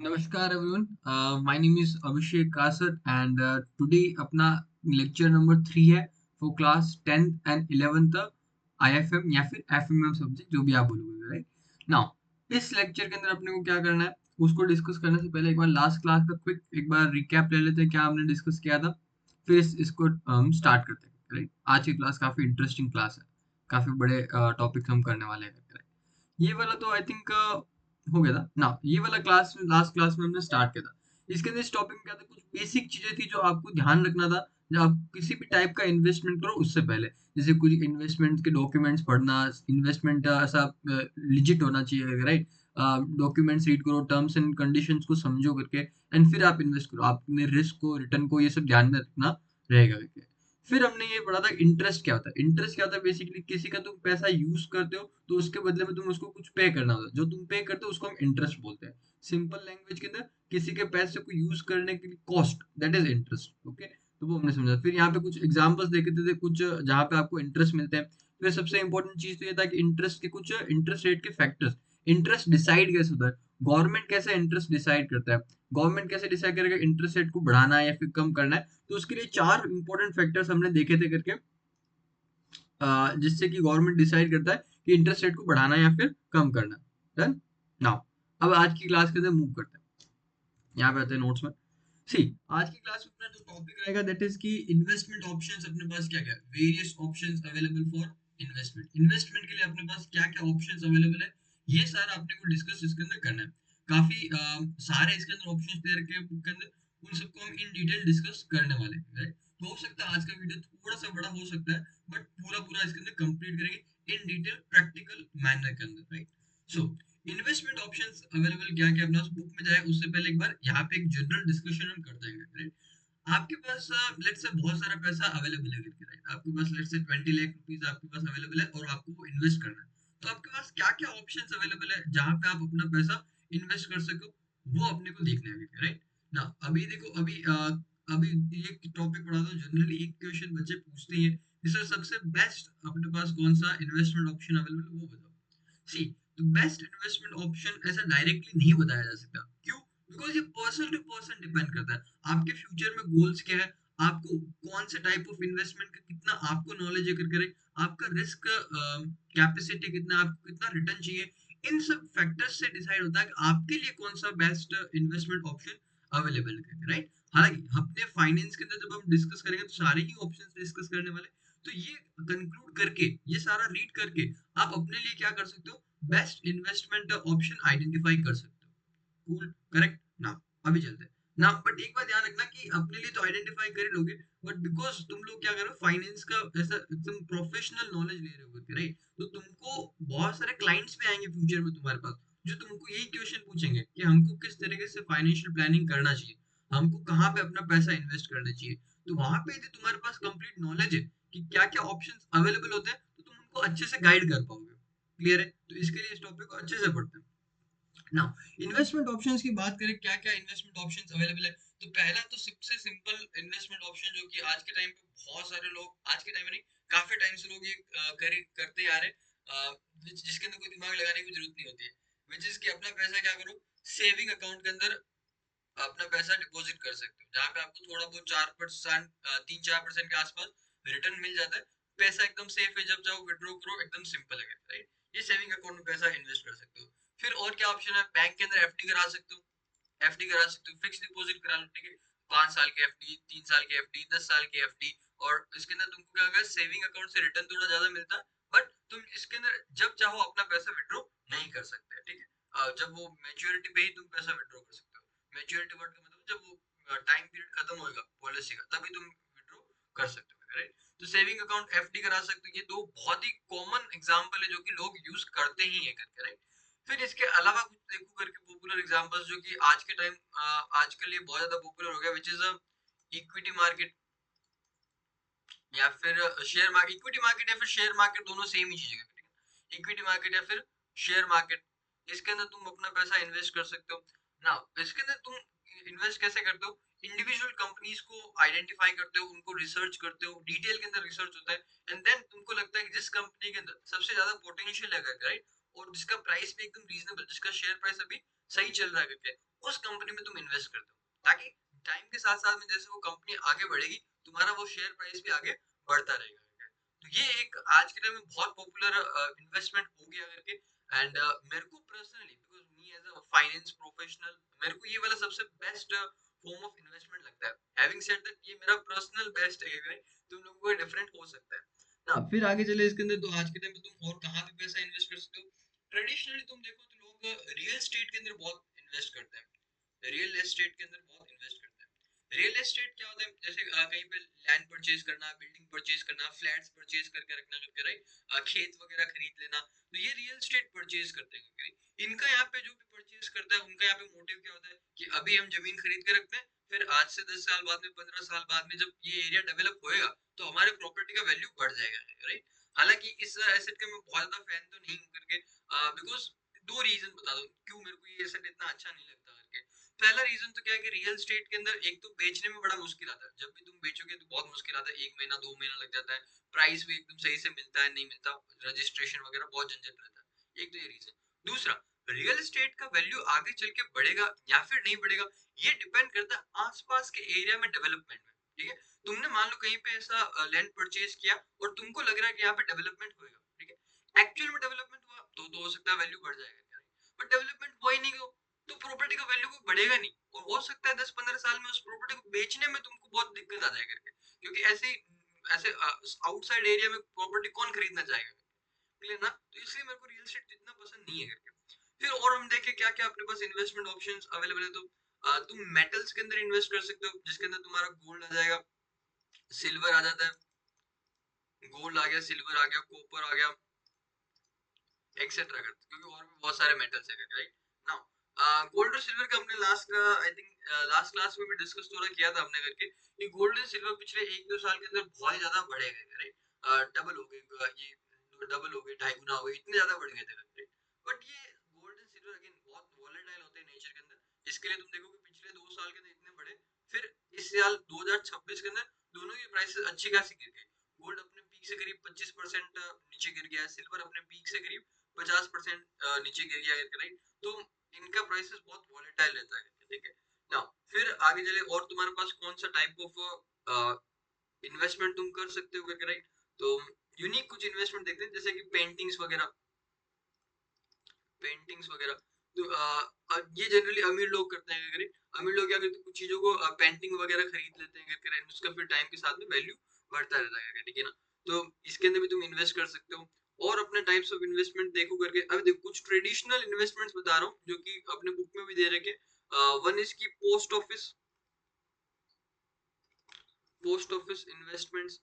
नमस्कार everyone, my name is Abhishek caste and today अपना lecture number 3 है for class 10th and 11th IFM या फिर एफएमएम subject जो भी आप बोलोगे, राइट? नाउ इस लेक्चर के अंदर अपने को क्या करना है, उसको डिस्कस करने से पहले एक बार लास्ट क्लास का क्विक एक बार रिकैप ले लेते हैं, क्या हमने डिस्कस किया था। फिर इसको हम स्टार्ट करते हैं, राइट? आज की क्लास काफी इंटरेस्टिंग क्लास है, काफी बड़े टॉपिक हम करने वाले हैं, राइट? ये वाला तो आई थिंक हो गया था ना। ये वाला क्लास लास्ट क्लास में हमने स्टार्ट किया था। इसके अंदर इस टॉपिक में क्या था, कुछ बेसिक चीजें थी जो आपको ध्यान रखना था जब आप किसी भी टाइप का इन्वेस्टमेंट करो उससे पहले। जैसे कुछ इन्वेस्टमेंट के डॉक्यूमेंट्स पढ़ना, इन्वेस्टमेंट ऐसा लिजिट होना चाहिए, राइट? डॉक्यूमेंट्स रीड करो, टर्म्स एंड कंडीशंस को समझो करके, एंड फिर आप इन्वेस्ट करो। आपने रिस्क को, रिटर्न को, ये सब ध्यान में रखना रहेगा करके। फिर हमने ये पढ़ा था इंटरेस्ट क्या होता है। इंटरेस्ट क्या होता है, बेसिकली किसी का तुम पैसा यूज करते हो तो उसके बदले में तुम उसको कुछ पे करना होता है। जो तुम पे करते हो उसको हम इंटरेस्ट बोलते हैं। सिंपल लैंग्वेज के अंदर किसी के पैसे को यूज करने के लिए cost, that is interest. Okay, तो वो हमने समझा। फिर यहाँ पे कुछ एग्जांपल्स देखे थे कुछ जहाँ पे आपको इंटरेस्ट मिलते हैं। फिर सबसे इंपॉर्टेंट चीज तो ये था कि इंटरेस्ट के कुछ इंटरेस्ट रेट के फैक्टर्स। इंटरेस्ट डिसाइड कैसे होता है, गवर्नमेंट कैसे इंटरेस्ट डिसाइड करता है, गवर्नमेंट कैसे डिसाइड करेगा इंटरेस्ट रेट को बढ़ाना है या फिर कम करना है। तो उसके लिए चार इंपॉर्टेंट फैक्टर्स हमने देखे थे करके, जिससे कि गवर्नमेंट डिसाइड करता है कि इंटरेस्ट रेट को बढ़ाना है या फिर कम करना है। डन। नाउ अब आज की क्लास के अंदर मूव करते हैं। यहाँ पे आते हैं नोट्स में। सी, आज की क्लास में अपना जो टॉपिक रहेगा दैट इज कि इन्वेस्टमेंट ऑप्शंस अपने पास क्या क्या है, various options available for investment. Investment के लिए अपने पास क्या क्या ऑप्शंस अवेलेबल है, ये सारा अपने को डिस्कस इसके अंदर करना है। काफी सारे इसके अंदर ऑप्शंस दे रखे हैं बुक के अंदर, उन सबको हम इन डिटेल डिस्कस करने वाले हैं, राइट? तो हो सकता है आज का वीडियो थोड़ा सा बड़ा हो सकता है, बट पूरा पूरा इसके अंदर कंप्लीट करेंगे इन डिटेल प्रैक्टिकल मैनर के अंदर, right? So investment options available क्या क्या अपना बुक में जाए उससे पहले एक बार यहाँ पे एक जनरल डिस्कशन हम कर देंगे, राइट? आपके पास लेट्स से बहुत सारा पैसा अवेलेबल है करके, राइट? आपके पास लेट्स से 20 लाख रुपीस आपके पास अवेलेबल है और आपको वो इन्वेस्ट करना है। तो आपके पास क्या क्या ऑप्शंस अवेलेबल है जहां पे आप अपना पैसा इन्वेस्ट कर सको, वो अपने को देखना है, राइट? ना अभी देखो, अभी ये टॉपिक पढ़ा दो। जनरली एक क्वेश्चन बच्चे पूछते हैं, इसमें सबसे बेस्ट अपने पास कौन सा इन्वेस्टमेंट ऑप्शन अवेलेबल है वो बताओ। सी, तो बेस्ट इन्वेस्टमेंट ऑप्शन ऐसा डायरेक्टली नहीं बताया जा सकता। क्यों? बिकॉज ये पर्सन टू पर्सन डिपेंड करता है। आपके फ्यूचर में गोल्स क्या है, आपको कौन से टाइप ऑफ इन्वेस्टमेंट का कितना आपको नॉलेज है करके, आपका रिस्क कैपेसिटी कितना, आपको कितना रिटर्न चाहिए, इन सब फैक्टर्स से डिसाइड होता है कि आपके लिए कौन सा बेस्ट इन्वेस्टमेंट ऑप्शन अवेलेबल है, राइट? हालांकि अपने फाइनेंस के अंदर जब हम डिस्कस करेंगे तो सारे ही ऑप्शंस डिस्कस करने वाले। तो ये कंक्लूड करके, ये सारा रीड करके आप अपने लिए क्या कर सकते हो, बेस्ट इन्वेस्टमेंट ऑप्शन आइडेंटिफाई कर सकते हो। कूल, करेक्ट ना? अभी चलते हैं ना। बट एक बात ध्यान रखना कि अपने लिए तो आइडेंटिफाई कर ही लोगे, बट बिकॉज तुम लोग क्या करो, फाइनेंस का ऐसा एकदम प्रोफेशनल नॉलेज ले रहे हो, राइट? तो तुमको बहुत सारे क्लाइंट्स भी आएंगे फ्यूचर में तुम्हारे पास, जो तुमको यही क्वेश्चन पूछेंगे कि हमको किस तरीके से फाइनेंशियल प्लानिंग करना चाहिए, हमको कहाँ पे अपना पैसा इन्वेस्ट करना चाहिए। तो वहां पे यदि तुम्हारे पास कंप्लीट नॉलेज है कि क्या क्या ऑप्शंस अवेलेबल होते हैं, तो तुम उनको अच्छे से गाइड कर पाओगे। क्लियर है? तो इसके लिए इस टॉपिक को अच्छे से पढ़ते हैं। नाउ इन्वेस्टमेंट ऑप्शंस की बात करें, क्या क्या इन्वेस्टमेंट ऑप्शंस अवेलेबल है। तो पहला तो सबसे सिंपल इन्वेस्टमेंट ऑप्शन जो कि आज के टाइम पे बहुत सारे लोग, आज के टाइम में नहीं, काफी टाइम से लोग ये करते आ रहे हैं, जिसके अंदर कोई दिमाग लगाने की जरूरत नहीं होती है, विच इज कि अपना पैसा क्या करो, सेविंग अकाउंट के अंदर अपना पैसा डिपॉजिट कर सकते हो, जहाँ पे आपको थोड़ा बहुत 4%, 3-4% के आसपास रिटर्न मिल जाता है। पैसा एकदम सेफ है, जब चाहो विड्रॉ करो, एकदम सिंपल है, राइट? ये सेविंग अकाउंट में पैसा इन्वेस्ट कर सकते हो। फिर और क्या ऑप्शन है, बैंक के अंदर एफडी करा सकते हो। एफडी करा सकते हो, फिक्स डिपॉजिट करा लो, ठीक है? 5 साल की एफडी, 3 साल की एफडी, 10 साल की एफडी। और इसके अंदर तुमको क्या होगा, सेविंग अकाउंट से रिटर्न थोड़ा ज्यादा मिलता है, बट तुम इसके अंदर जब चाहो अपना पैसा विड्रॉ नहीं कर सकते, ठीक है? जब वो मैच्योरिटी पे ही तुम पैसा विड्रॉ कर सकते हो। मैच्योरिटी वर्ड का मतलब जब वो टाइम पीरियड खत्म होएगा पॉलिसी का, तभी तुम विड्रॉ कर सकते हो, राइट? तो सेविंग अकाउंट, एफडी करा सकते हो। ये दो बहुत ही कॉमन एग्जांपल है जो कि लोग यूज करते ही है करके, राइट? फिर इसके अलावा कुछ देखो करके पॉपुलर एग्जांपल्स जो कि आज के टाइम, आजकल ये बहुत ज्यादा पॉपुलर हो गया, विच इज इक्विटी मार्केट या फिर शेयर मार्केट। इक्विटी मार्केट या फिर शेयर मार्केट दोनों सेम ही चीज है, ठीक है? इक्विटी मार्केट या फिर शेयर मार्केट, इसके अंदर तुम अपना पैसा इन्वेस्ट कर सकते हो। ना इसके अंदर तुम इन्वेस्ट कैसे करते हो, इंडिविजुअल कंपनीज को आइडेंटिफाई करते हो, उनको रिसर्च करते हो, डिटेल के अंदर रिसर्च होता है, एंड देन तुमको लगता है कि जिस कंपनी के अंदर सबसे ज्यादा पोटेंशियल है, राइट, और जिसका प्राइस भी एकदम रीजनेबल, जिसका शेयर प्राइस अभी सही चल रहा है करके, उस कंपनी में तुम इन्वेस्ट करते हो, ताकि टाइम के साथ साथ में जैसे वो कंपनी आगे बढ़ेगी, तुम्हारा वो शेयर प्राइस भी आगे बढ़ता रहेगा करके। तो ये एक आज के टाइम में बहुत पॉपुलर इन्वेस्टमेंट हो गया करके। एंड मेरे को personally, because me as a finance professional, मेरे को ये वाला सबसे बेस्ट फॉर्म ऑफ इन्वेस्टमेंट लगता है। हैविंग सेड दैट ये मेरा पर्सनल बेस्ट है, तुम लोगों का डिफरेंट हो सकता है ना। फिर आगे चले इसके अंदर, तो आज के टाइम पे तुम और कहाँ पे पैसा इन्वेस्ट कर सकते हो? ट्रेडिशनली तुम देखो तो लोग रियल एस्टेट के अंदर बहुत इन्वेस्ट करते हैं, रियल एस्टेट के अंदर बहुत इन्वेस्ट करते हैं। रियल एस्टेट क्या होता है? जैसे कहीं पे लैंड परचेज करना, बिल्डिंग परचेज करना, फ्लैट्स परचेज करके रखना करके, राइट, खेत वगैरह खरीद लेना, तो ये रियल एस्टेट परचेज करते हैं करके। इनका यहाँ पे जो भी परचेज करता है, उनका यहाँ पे मोटिव क्या होता है कि अभी हम जमीन खरीद के रखते हैं, फिर आज से 10 साल बाद में, 15 साल बाद में जब ये एरिया डेवलप होएगा, तो हमारे प्रॉपर्टी का वैल्यू बढ़ जाएगा, राइट। हालांकि इस एसेट का मैं बहुत ज्यादा फैन तो नहीं हूँ करके, बिकॉज दो रीजन बता दो क्यों मेरे को ये एसेट इतना अच्छा नहीं लगता करके। पहला रीजन तो क्या है कि रियल एस्टेट के अंदर एक तो बेचने में बड़ा मुश्किल आता है, जब भी तुम बेचोगे तो बहुत मुश्किल आता है, 1 महीना 2 महीना लग जाता है, प्राइस भी एकदम सही से मिलता है नहीं मिलता, रजिस्ट्रेशन वगैरह बहुत झंझट रहता है, एक तो ये रीजन। दूसरा, रियल एस्टेट का वैल्यू आगे चल के बढ़ेगा या फिर नहीं बढ़ेगा, ये डिपेंड करता है आसपास के एरिया में डेवलपमेंट में, ठीक है। तुमने मान लो कहीं पे ऐसा लैंड परचेज किया और तुमको लग रहा है कि यहाँ पे डेवलपमेंट होएगा, ठीक है, एक्चुअल में डेवलपमेंट हुआ तो हो सकता है वैल्यू बढ़ जाएगा, बट डेवलपमेंट हुआ ही नहीं तो प्रॉपर्टी का वैल्यू को बढ़ेगा नहीं, और हो सकता है 10-15 साल में उस प्रॉपर्टी को बेचने में तुमको बहुत दिक्कत आ जाए करके, क्योंकि ऐसे ऐसे आउटसाइड एरिया में प्रॉपर्टी कौन खरीदना चाहेगा, क्लियर ना। तो इसलिए मेरे को रियल एस्टेट इतना पसंद नहीं है करके। फिर और हम देखें क्या क्या अपने पास इन्वेस्टमेंट ऑप्शंस अवेलेबल है, तो तुम मेटल्स के अंदर इन्वेस्ट कर सकते हो, जिसके अंदर तुम्हारा गोल्ड आ जाएगा, सिल्वर आ जाता है, गोल्ड आ गया, सिल्वर आ गया, कॉपर आ गया, एक्सेट्रा करते, क्योंकि और भी बहुत सारे मेटल्स है, राइट। नाउ गोल्ड और सिल्वर का हमने last I think last class में भी डिस्कस थोड़ा किया था हमने करके, कि गोल्ड और सिल्वर पिछले 1-2 साल के अंदर बहुत ज्यादा बढ़े गए, राइट, डबल हो गए, ये डबल हो गए, 2.5 गुना हो गए, इतने ज्यादा बढ़ गए थे, राइट। बट ये गोल्ड एंड सिल्वर अगेन बहुत वोलेटाइल होते हैं नेचर के अंदर, इसके लिए तुम देखो कि पिछले 2 साल के अंदर इतने बढ़े, फिर इस साल 2026 के अंदर दोनों की प्राइसेस अच्छी खासी गिर गई। गोल्ड अपने पीक से करीब 25% नीचे गिर गया है, सिल्वर अपने पीक से करीब 50% नीचे गिर गया है, राइट। तो इनका प्राइसेस बहुत वॉलेटाइल रहता है, ठीक है ना। फिर आगे चले, और तुम्हारे पास कौन सा टाइप ऑफ इन्वेस्टमेंट तुम कर सकते हो, राइट। तो यूनिक कुछ इन्वेस्टमेंट देखते हैं, जैसे कि पेंटिंग्स वगैरह, पेंटिंग्स वगैरह, तो ये जनरली अमीर लोग करते हैं, अमीर लोग क्या करते हैं, कुछ चीजों को पेंटिंग वगैरह खरीद लेते हैं करके, उसका फिर टाइम के साथ में वैल्यू बढ़ता रहता है, ठीक है ना। तो इसके अंदर भी तुम इन्वेस्ट कर सकते हो। और अपने टाइप्स ऑफ इन्वेस्टमेंट देखो करके, अभी देखो कुछ ट्रेडिशनल इन्वेस्टमेंट्स बता रहा हूँ जो कि अपने बुक में भी दे रखे। वन इज की post office, post office investments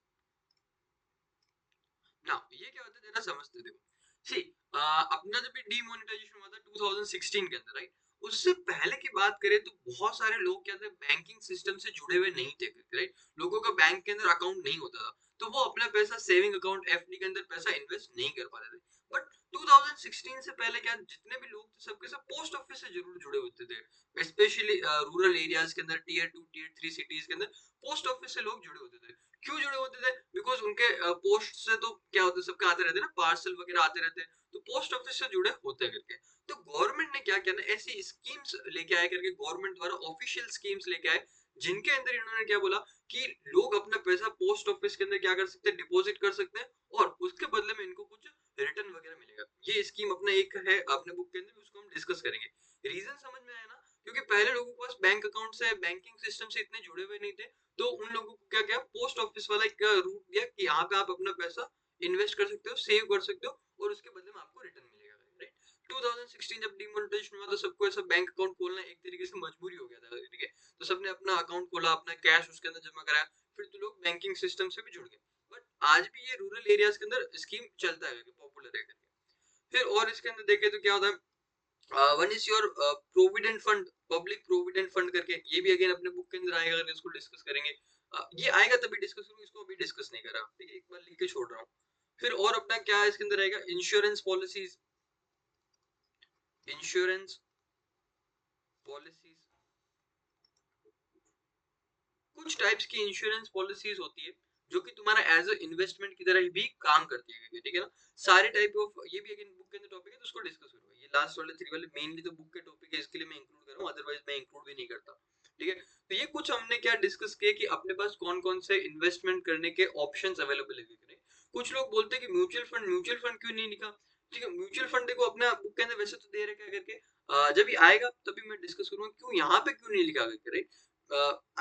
ना, ये क्या होता है जरा समझते देखो। सी अपना जब डीमोनेटाइजेशन हुआ था 2016 के अंदर, राइट, उससे पहले की बात करें तो बहुत सारे लोग क्या थे, बैंकिंग सिस्टम से जुड़े हुए नहीं थे, राइट। लोगों का बैंक के अंदर अकाउंट नहीं होता था, तो वो अपना पैसा सेविंग अकाउंट एफडी के अंदर पैसा इन्वेस्ट नहीं कर पाते थे। बट 2016 से पहले क्या, जितने भी लोग थे सबके सब पोस्ट ऑफिस से जरूर जुड़े होते थे, स्पेशली रूरल एरियाज के अंदर, टीयर 2 टीयर 3 सिटीज के अंदर पोस्ट ऑफिस से लोग जुड़े होते थे। क्यों जुड़े होते थे? बिकॉज उनके पोस्ट से तो क्या होता है, सबके आते रहते ना, पार्सल वगैरह आते रहते हैं, तो पोस्ट ऑफिस से जुड़े होते हैं करके। तो गवर्नमेंट ने क्या किया ना, ऐसी स्कीम्स लेके आए करके, गवर्नमेंट द्वारा ऑफिशियल स्कीम्स लेके आए, जिनके अंदर इन्होंने क्या बोला कि लोग अपना पैसा पोस्ट ऑफिस के अंदर क्या कर सकते हैं, डिपॉजिट कर सकते हैं, और उसके बदले में इनको कुछ रिटर्न वगैरह मिलेगा। ये स्कीम अपना एक है अपने बुक के अंदर, उसको हम डिस्कस करेंगे। रीजन समझ में आया ना, क्योंकि पहले लोगों के पास बैंक अकाउंट से, बैंकिंग सिस्टम से इतने जुड़े हुए नहीं थे, तो उन लोगों को क्या क्या पोस्ट ऑफिस वाला एक रूट दिया कि यहाँ पे आप अपना पैसा इन्वेस्ट कर सकते हो, सेव कर सकते हो, और उसके बदले में आपको रिटर्न मिलेगा, राइट। 2016 जब डिमोनेटाइजेशन हुआ तो सबको ऐसा बैंक अकाउंट खोलना एक तरीके से मजबूरी हो गया था, ठीक है। तो सबने अपना अकाउंट खोला, अपना कैश उसके अंदर जमा कराया, फिर तो लोग बैंकिंग सिस्टम से भी जुड़ गए। बट आज भी ये रूरल एरियाज के अंदर स्कीम चलता है, पॉपुलर है। फिर और इसके अंदर देखे तो क्या होता है, one is your provident fund, public provident fund करके, ये भी अगेन अपने बुक के अंदर आएगा, अगर इसको डिस्कस करेंगे। ये आएगा तभी डिस्कस करूंगा, इसको अभी डिस्कस नहीं करा, ठीक है, एक बार लिख के छोड़ रहा हूँ। फिर और अपना क्या है इसके अंदर आएगा, इंश्योरेंस पॉलिसीज, इंश्योरेंस पॉलिसीज, कुछ टाइप्स की इंश्योरेंस पॉलिसीज होती है, जो कि तुम्हारा एज अ इन्वेस्टमेंट की तरह भी काम करती है, ठीक है ना। सारे टाइप ऑफ, ये भी अगेन बुक के अंदर टॉपिक है, तो उसको डिस्कस करूंगा। ये लास्ट वाले 3 वाले मेनली तो बुक के टॉपिक है, इसके लिए मैं इंक्लूड कर रहा हूँ, अदरवाइज मैं इंक्लूड भी नहीं करता, ठीक है। तो ये कुछ हमने क्या डिस्कस किया कि अपने पास कौन कौन से इन्वेस्टमेंट करने के ऑप्शंस अवेलेबल है। कुछ लोग बोलते हैं कि म्यूचुअल फंड क्यों नहीं लिखा, ठीक है। म्यूचुअल फंड देखो अपना बुक के अंदर वैसे तो दे रखा है करके, जब ये आएगा तभी मैं डिस्कस करूंगा क्यों यहाँ पे क्यों नहीं लिखा करके, राइट।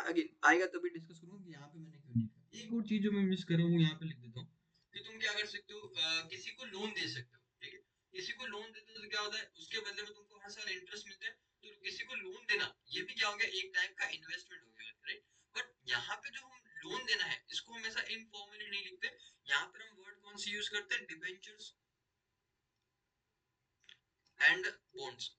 अगेन आएगा तभी डिस्कस करूंगा कि यहाँ पे मैंने क्यों नहीं लिखा। एक और चीज जो मैं मिस कर रहा हूँ यहाँ पे लिख देता हूँ कि तुम क्या कर सकते हो, किसी को लोन दे सकते हो, ठीक है। किसी को लोन देते हो तो क्या होता है, उसके बदले में तुमको हर साल इंटरेस्ट मिलता है। तो किसी को लोन देना ये भी क्या हो गया, एक टाइप का इन्वेस्टमेंट हो गया, राइट। बट यहाँ पे जो हम लोन देना है इसको हमेशा इनफॉर्मली नहीं लिखते, यहाँ पर हम वर्ड कौन सी यूज करते हैं, debentures and bonds.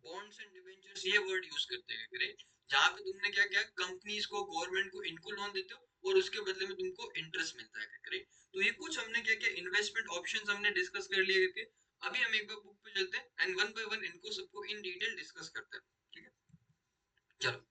Bonds and debentures ये वर्ड यूज करते हैं, राइट। जहां पे तुमने क्या किया, कंपनीज को, गवर्नमेंट को, इनको लोन देते हो और उसके बदले में तुमको इंटरेस्ट मिलता है, राइट। तो ये कुछ हमने क्या किया, इन्वेस्टमेंट ऑप्शंस हमने डिस्कस कर लिए करके। अभी हम एक बार बुक पे चलते हैं एंड वन बाय वन इनको सबको इन डिटेल डिस्कस करते हैं, ठीक है। चलो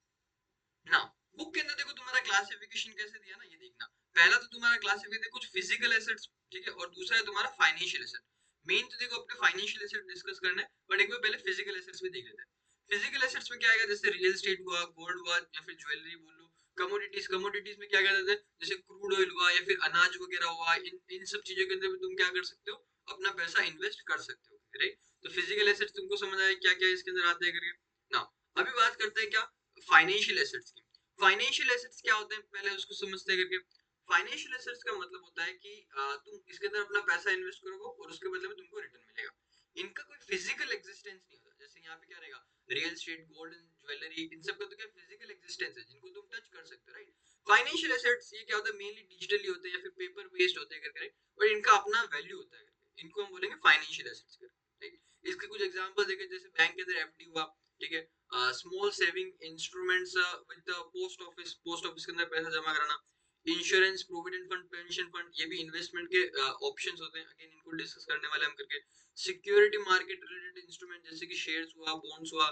ना, बुक के अंदर देखो तुम्हारा क्लासिफिकेशन कैसे दिया ना, ये देखना। पहला तो तुम्हारा क्लासिफिकेशन कुछ फिजिकल एसेट्स, ठीक है, और दूसरा है तुम्हारा फाइनेंशियल एसेट। मेन तो देखो अपने फाइनेंशियल एसेट डिस्कस करना है, बट एक बार पहले फिजिकल एसेट्स भी देख लेते हैं। फिजिकल एसेट्स में क्या आएगा, जैसे रियल एस्टेट हुआ, गोल्ड हुआ, या फिर ज्वेलरी बोल लो। कमोडिटीज, कमोडिटीज में क्या कहते हैं, जैसे क्रूड ऑयल हुआ या फिर अनाज वगैरह हुआ, इन इन सब चीजों के अंदर भी तुम क्या कर सकते हो, अपना पैसा इन्वेस्ट कर सकते हो, राइट। तो फिजिकल एसेट्स तुमको समझ आया क्या क्या इसके अंदर आते हैं करके ना। अभी बात करते हैं क्या, फाइनेंशियल एसेट्स की। फाइनेंशियल एसेट्स क्या होते हैं पहले उसको समझते हैं करके। फाइनेंशियल एसेट्स का मतलब होता है कि तुम इसके अंदर अपना पैसा इन्वेस्ट करोगे और उसके बदले में तुमको रिटर्न मिलेगा। इनका कोई फिजिकल एग्जिस्टेंस नहीं होता। जैसे यहाँ पे क्या रहेगा, real estate, gold and jewellery, इन सब का तो क्या फिजिकल एग्जिस्टेंस है जिनको तुम टच कर सकते हो, राइट। फाइनेंशियल एसेट्स ये क्या होता है, मेनली डिजिटली होते हैं या फिर पेपर बेस्ड होते हैं करके, और इनका अपना वैल्यू होता है करके, इनको हम बोलेंगे फाइनेंशियल एसेट्स करके, ठीक है। इसके कुछ एग्जांपल देखें, जैसे बैंक के अंदर एफडी हुआ, ठीक है। Small saving instruments with the post office, post office के अंदर पैसा जमा कराना। Insurance, provident fund, pension fund, ये भी इन्वेस्टमेंट के ऑप्शंस होते हैं, अगेन इनको डिस्कस करने वाले हम करके। सिक्योरिटी मार्केट रिलेटेड इंस्ट्रूमेंट जैसे कि शेयर्स हुआ, बॉन्ड्स हुआ,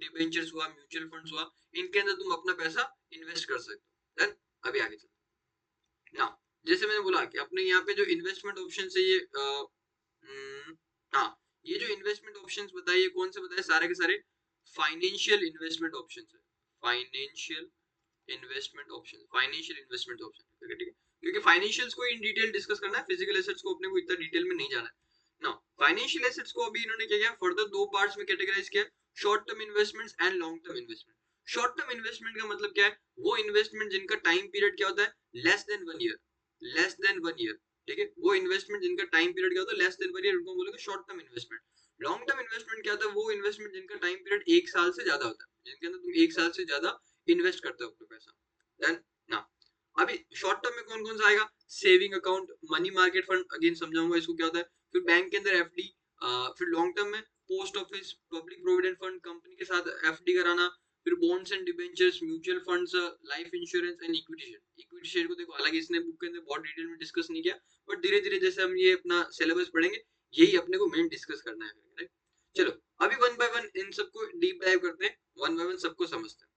डिबेंचर्स हुआ, म्यूचुअल फंड्स हुआ, इनके अंदर तुम अपना पैसा इन्वेस्ट कर सकते हो। देन अभी आगे चलते हैं ना। जैसे मैंने बोला कि अपने यहाँ पे जो इन्वेस्टमेंट ऑप्शन है ये हाँ, ये जो इन्वेस्टमेंट ऑप्शंस बताए, ये कौन से बताए, सारे के सारे फाइनेंशियल इन्वेस्टमेंट ऑप्शंस है। Financial investment option, financial investment option, ठीक है। क्योंकि फाइनेंशियल्स को इन डिटेल डिस्कस करना है, फिजिकल एसेट्स को अपने को इतना डिटेल में नहीं जाना है ना। फाइनेंशियल एसेट्स को अभी इन्होंने क्या किया, फर्दर दो पार्ट्स में कैटेगराइज किया, short term investments and long term investment. Short term investment का मतलब क्या है, वो इन्वेस्टमेंट जिनका टाइम पीरियड क्या होता है, less than 1 year, less than 1 year, ठीक है। वो इन्वेस्टमेंट जिनका टाइम पीरियड क्या होता है, लेस देन 1 ईयर, उनको बोलेंगे short term investment. Long term investment क्या होता है, वो इन्वेस्टमेंट जिनका टाइम पीरियड 1 साल से ज्यादा होता है, जिनके अंदर तुम 1 साल से ज्यादा इन्वेस्ट करते हो अपना पैसा। देन ना, अभी शॉर्ट टर्म में कौन कौन सा आएगा, saving account, money market fund, again समझाऊंगा इसको क्या होता है। फिर बैंक के अंदर एफडी, फिर लॉन्ग टर्म में post office, public provident fund, company के साथ एफडी कराना। फिर bonds and debentures, mutual funds, life insurance and equity share. Equity share को देखो हालांकि इसने बुक के अंदर बहुत डिटेल में डिस्कस नहीं किया, बट धीरे धीरे जैसे हम ये अपना सिलेबस पढ़ेंगे, यही अपने को मेन डिस्कस करना है, राइट। चलो अभी वन बाय वन इन सबको डीप डाइव करते हैं, वन बाय वन सबको समझते हैं।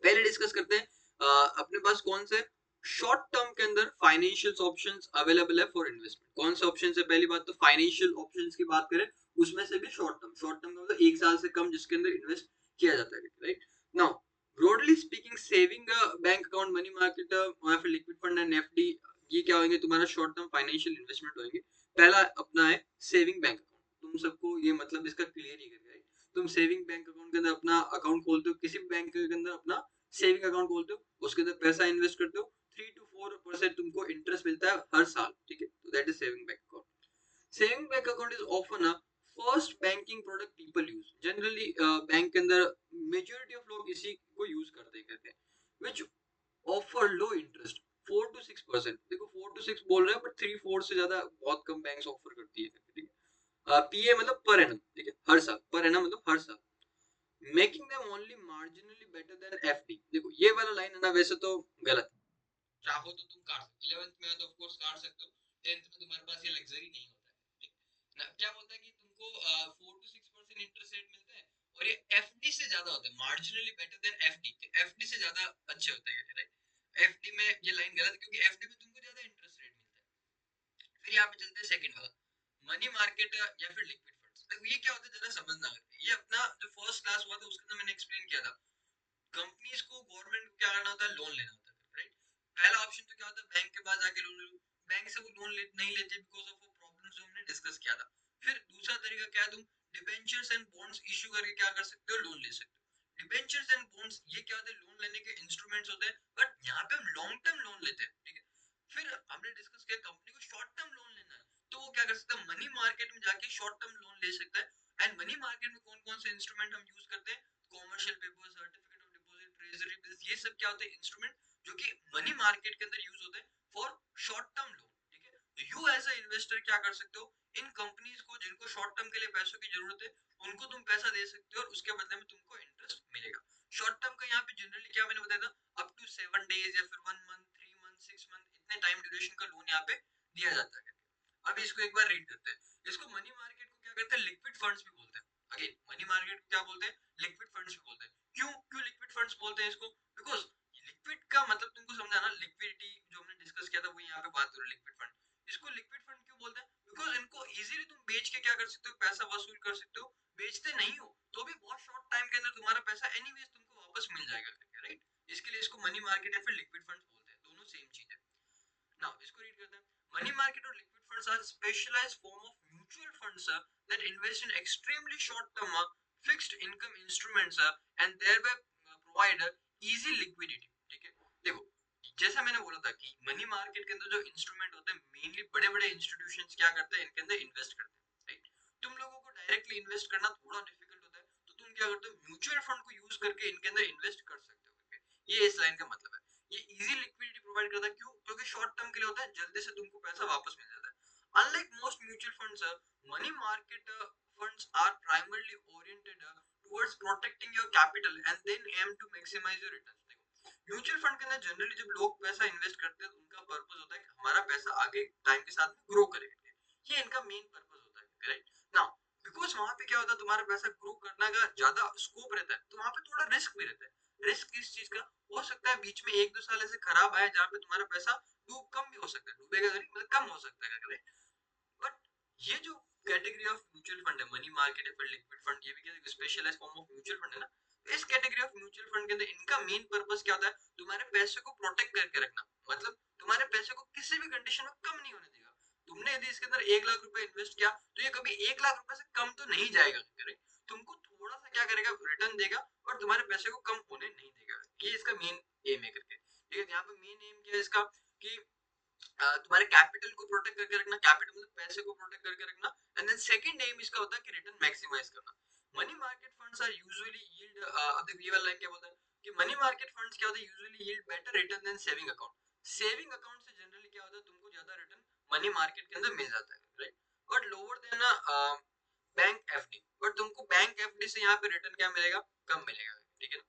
पहले डिस्कस करते हैं अपने पास कौन से शॉर्ट टर्म के अंदर फाइनेंशियल ऑप्शंस अवेलेबल है फॉर इन्वेस्टमेंट। कौन से ऑप्शन है, पहली बात तो फाइनेंशियल ऑप्शंस की बात करें, उसमें से भी शॉर्ट टर्म, शॉर्ट टर्म का मतलब 1 साल से कम जिसके अंदर इन्वेस्ट किया जाता है, right. Now broadly speaking, saving bank account, money market या फिर लिक्विड फंड एंड एफडी, ये क्या होंगे, तुम्हारा शॉर्ट टर्म फाइनेंशियल इन्वेस्टमेंट होंगे। पहला अपना है सेविंग बैंक अकाउंट, तुम सबको ये मतलब इसका क्लियर ही करके, तुम सेविंग बैंक अकाउंट के अंदर अपना अकाउंट खोलते हो, किसी भी बैंक के अंदर अपना सेविंग अकाउंट खोलते हो, उसके अंदर पैसा इन्वेस्ट करते हो, 3 to 4% तुमको इंटरेस्ट मिलता है हर साल, ठीक है। तो that is saving bank account. Saving bank account is often a first banking product people use, generally bank के अंदर मेजॉरिटी ऑफ लोग इसी को यूज करते हैं, which offer low interest 4 to 6%। देखो 4 to 6 बोल रहे हैं, बट 3-4 से ज्यादा बहुत कम बैंक्स ऑफर करती है, ठीक है। पीए मतलब पर एनम, ठीक है, हर साल, पर एनम मतलब हर साल। Making them only marginally better than FD. देखो ये वाला लाइन है ना, वैसे तो गलत है, चाहो तो तुम काट सकते, 11th में तो ऑफ कोर्स काट सकते हो, 10th में तुम्हारे पास ये लग्जरी नहीं होता है, ठीक ना। क्या बोलता है कि तुमको 4 to 6% इंटरेस्ट रेट मिलता है, और ये एफडी से ज्यादा होता है, marginally better than FD, FD से ज्यादा अच्छे होते हैं, राइट। एफडी में ये लाइन गलत है, क्योंकि एफडी में तुमको ज्यादा इंटरेस्ट रेट मिलता है। फिर यहाँ पे चलते हैं सेकंड वाला, मनी मार्केट या फिर लिक्विड फंड्स। तो ये क्या होता है जरा समझना। ये अपना जो फर्स्ट क्लास हुआ था उसके अंदर मैंने एक्सप्लेन किया था, कंपनीज को, गवर्नमेंट को क्या करना होता है, लोन लेना होता है, राइट। पहला ऑप्शन तो क्या होता है, बैंक के पास जाके लोन ले लो। बैंक से वो लोन नहीं लेते बिकॉज ऑफ वो प्रॉब्लम्स जो हमने डिस्कस किया था। फिर दूसरा तरीका क्या है, तुम डिबेंचर्स एंड बॉन्ड्स इशू करके क्या कर सकते हो, लोन ले सकते हो। डिबेंचर्स एंड बॉन्ड्स ये क्या होते हैं, लोन लेने के इंस्ट्रूमेंट्स होते हैं, बट यहाँ पे हम लॉन्ग टर्म लोन लेते हैं, ठीक है। फिर हमने डिस्कस किया कंपनी को शॉर्ट टर्म लोन लेना है, तो वो क्या कर सकता है, मनी मार्केट में जाके शॉर्ट टर्म लोन ले सकता है। एंड मनी मार्केट में कौन कौन से इंस्ट्रूमेंट हम यूज करते हैं, commercial paper, certificate of deposit, treasury bills, ये सब क्या होते हैं, इंस्ट्रूमेंट जो कि मनी मार्केट के अंदर यूज होते हैं फॉर शॉर्ट टर्म लोन, ठीक है। तो यू एज अ इन्वेस्टर क्या कर सकते हो, इन कंपनीज को जिनको शॉर्ट टर्म के लिए पैसों की जरूरत है, उनको तुम पैसा दे सकते हो और उसके बदले में तुमको इंटरेस्ट मिलेगा। शॉर्ट टर्म का यहाँ पे जनरली क्या मैंने बताया था, अप टू 7 days या फिर 1 month, 3 month, 6 month, इतने टाइम ड्यूरेशन का लोन यहाँ पे दिया जाता है। अब इसको एक बार रीड करते हैं। इसको मनी मार्केट को क्या कहते हैं, लिक्विड फंड्स भी बोलते हैं। अगेन मनी मार्केट को क्या बोलते हैं, लिक्विड फंड्स भी बोलते हैं। क्यों क्यों लिक्विड फंड्स बोलते हैं इसको, बिकॉज लिक्विड का मतलब तुमको समझाना, लिक्विडिटी जो हमने डिस्कस किया था वो यहाँ पे बात करो, लिक्विड फंड। इसको लिक्विड फंड क्यों बोलते हैं, बिकॉज इनको इजीली तुम बेच के क्या कर सकते हो, पैसा वसूल कर सकते हो। बेचते नहीं हो तो भी बहुत शॉर्ट टाइम के अंदर तुम्हारा पैसा एनीवेज तुमको वापस मिल जाएगा, राइट। इसके लिए इसको मनी मार्केट या फिर लिक्विड फंड्स बोलते हैं, दोनों सेम चीज है। नाउ इसको रीड करते हैं। मनी मार्केट और liquid funds are specialised form of mutual funds that invest in extremely short term fixed income instruments and thereby provide easy liquidity, ठीक है। देखो जैसा मैंने बोला था कि मनी मार्केट के अंदर जो इंस्ट्रूमेंट होते हैं, मेनली बड़े बड़े इंस्टीट्यूशंस क्या करते हैं, इनके अंदर इन्वेस्ट करते हैं, राइट। तुम लोगों को डायरेक्टली इन्वेस्ट करना थोड़ा डिफिकल्ट होता है, तो तुम क्या करते हो, म्यूचुअल फंड को यूज करके इनके अंदर इन्वेस्ट कर सकते हो। ये इस लाइन का मतलब है। ये इजी लिक्विडिटी प्रोवाइड करता है, क्यों, क्योंकि शॉर्ट टर्म के लिए होता है, जल्दी से तुमको पैसा वापस मिल जाता है। Unlike most mutual funds, money market funds are primarily oriented towards protecting your capital and then aim to maximise your returns. देखो म्यूचुअल फंड के अंदर जनरली जब लोग पैसा इन्वेस्ट करते हैं तो उनका पर्पस होता है कि हमारा पैसा आगे टाइम के साथ ग्रो करे, ये इनका मेन पर्पस होता है, राइट। नाउ बिकॉज वहां पे क्या होता है, तुम्हारा पैसा ग्रो करने का ज्यादा स्कोप रहता है, तो वहां पे थोड़ा रिस्क भी रहता है। रिस्क किस चीज का, हो सकता है बीच में 1-2 साल ऐसे खराब आए जहाँ पे तुम्हारा पैसा डूब, कम भी हो सकता है, डूबेगा नहीं मतलब कम हो सकता है, राइट। बट ये जो कैटेगरी ऑफ म्यूचुअल फंड है, मनी मार्केट या फिर लिक्विड फंड, ये भी क्या specialised form of mutual fund है ना। तो इस कैटेगरी ऑफ म्यूचुअल फंड के अंदर इनका मेन पर्पस क्या होता है, तुम्हारे पैसे को प्रोटेक्ट करके रखना, मतलब तुम्हारे पैसे को किसी भी कंडीशन में कम नहीं होने देगा। तुमने यदि इसके अंदर 1 लाख रुपए इन्वेस्ट किया तो ये कभी 1 लाख रुपए से कम तो नहीं जाएगा, तुमको थोड़ा सा क्या करेगा, रिटर्न देगा, और तुम्हारे पैसे को कम होने नहीं देगा। ये इसका मेन एम है करके, ठीक है। यहाँ पे मेन एम क्या है इसका, कि तुम्हारे कैपिटल को प्रोटेक्ट करके रखना, कैपिटल मतलब पैसे को प्रोटेक्ट करके रखना। एंड देन सेकंड एम इसका होता है कि रिटर्न मैक्सिमाइज करना। Money market funds are usually yield, अब देखो ये वाला लाइन क्या बोलता है, कि मनी मार्केट फंड्स क्या होता है, usually yield better return than saving account. Saving account से जनरली क्या होता है, तुमको ज्यादा रिटर्न मनी मार्केट के अंदर मिल जाता है, right, but lower than bank FD. But तुमको बैंक एफडी से यहाँ पे रिटर्न क्या मिलेगा, कम मिलेगा, ठीक है ना।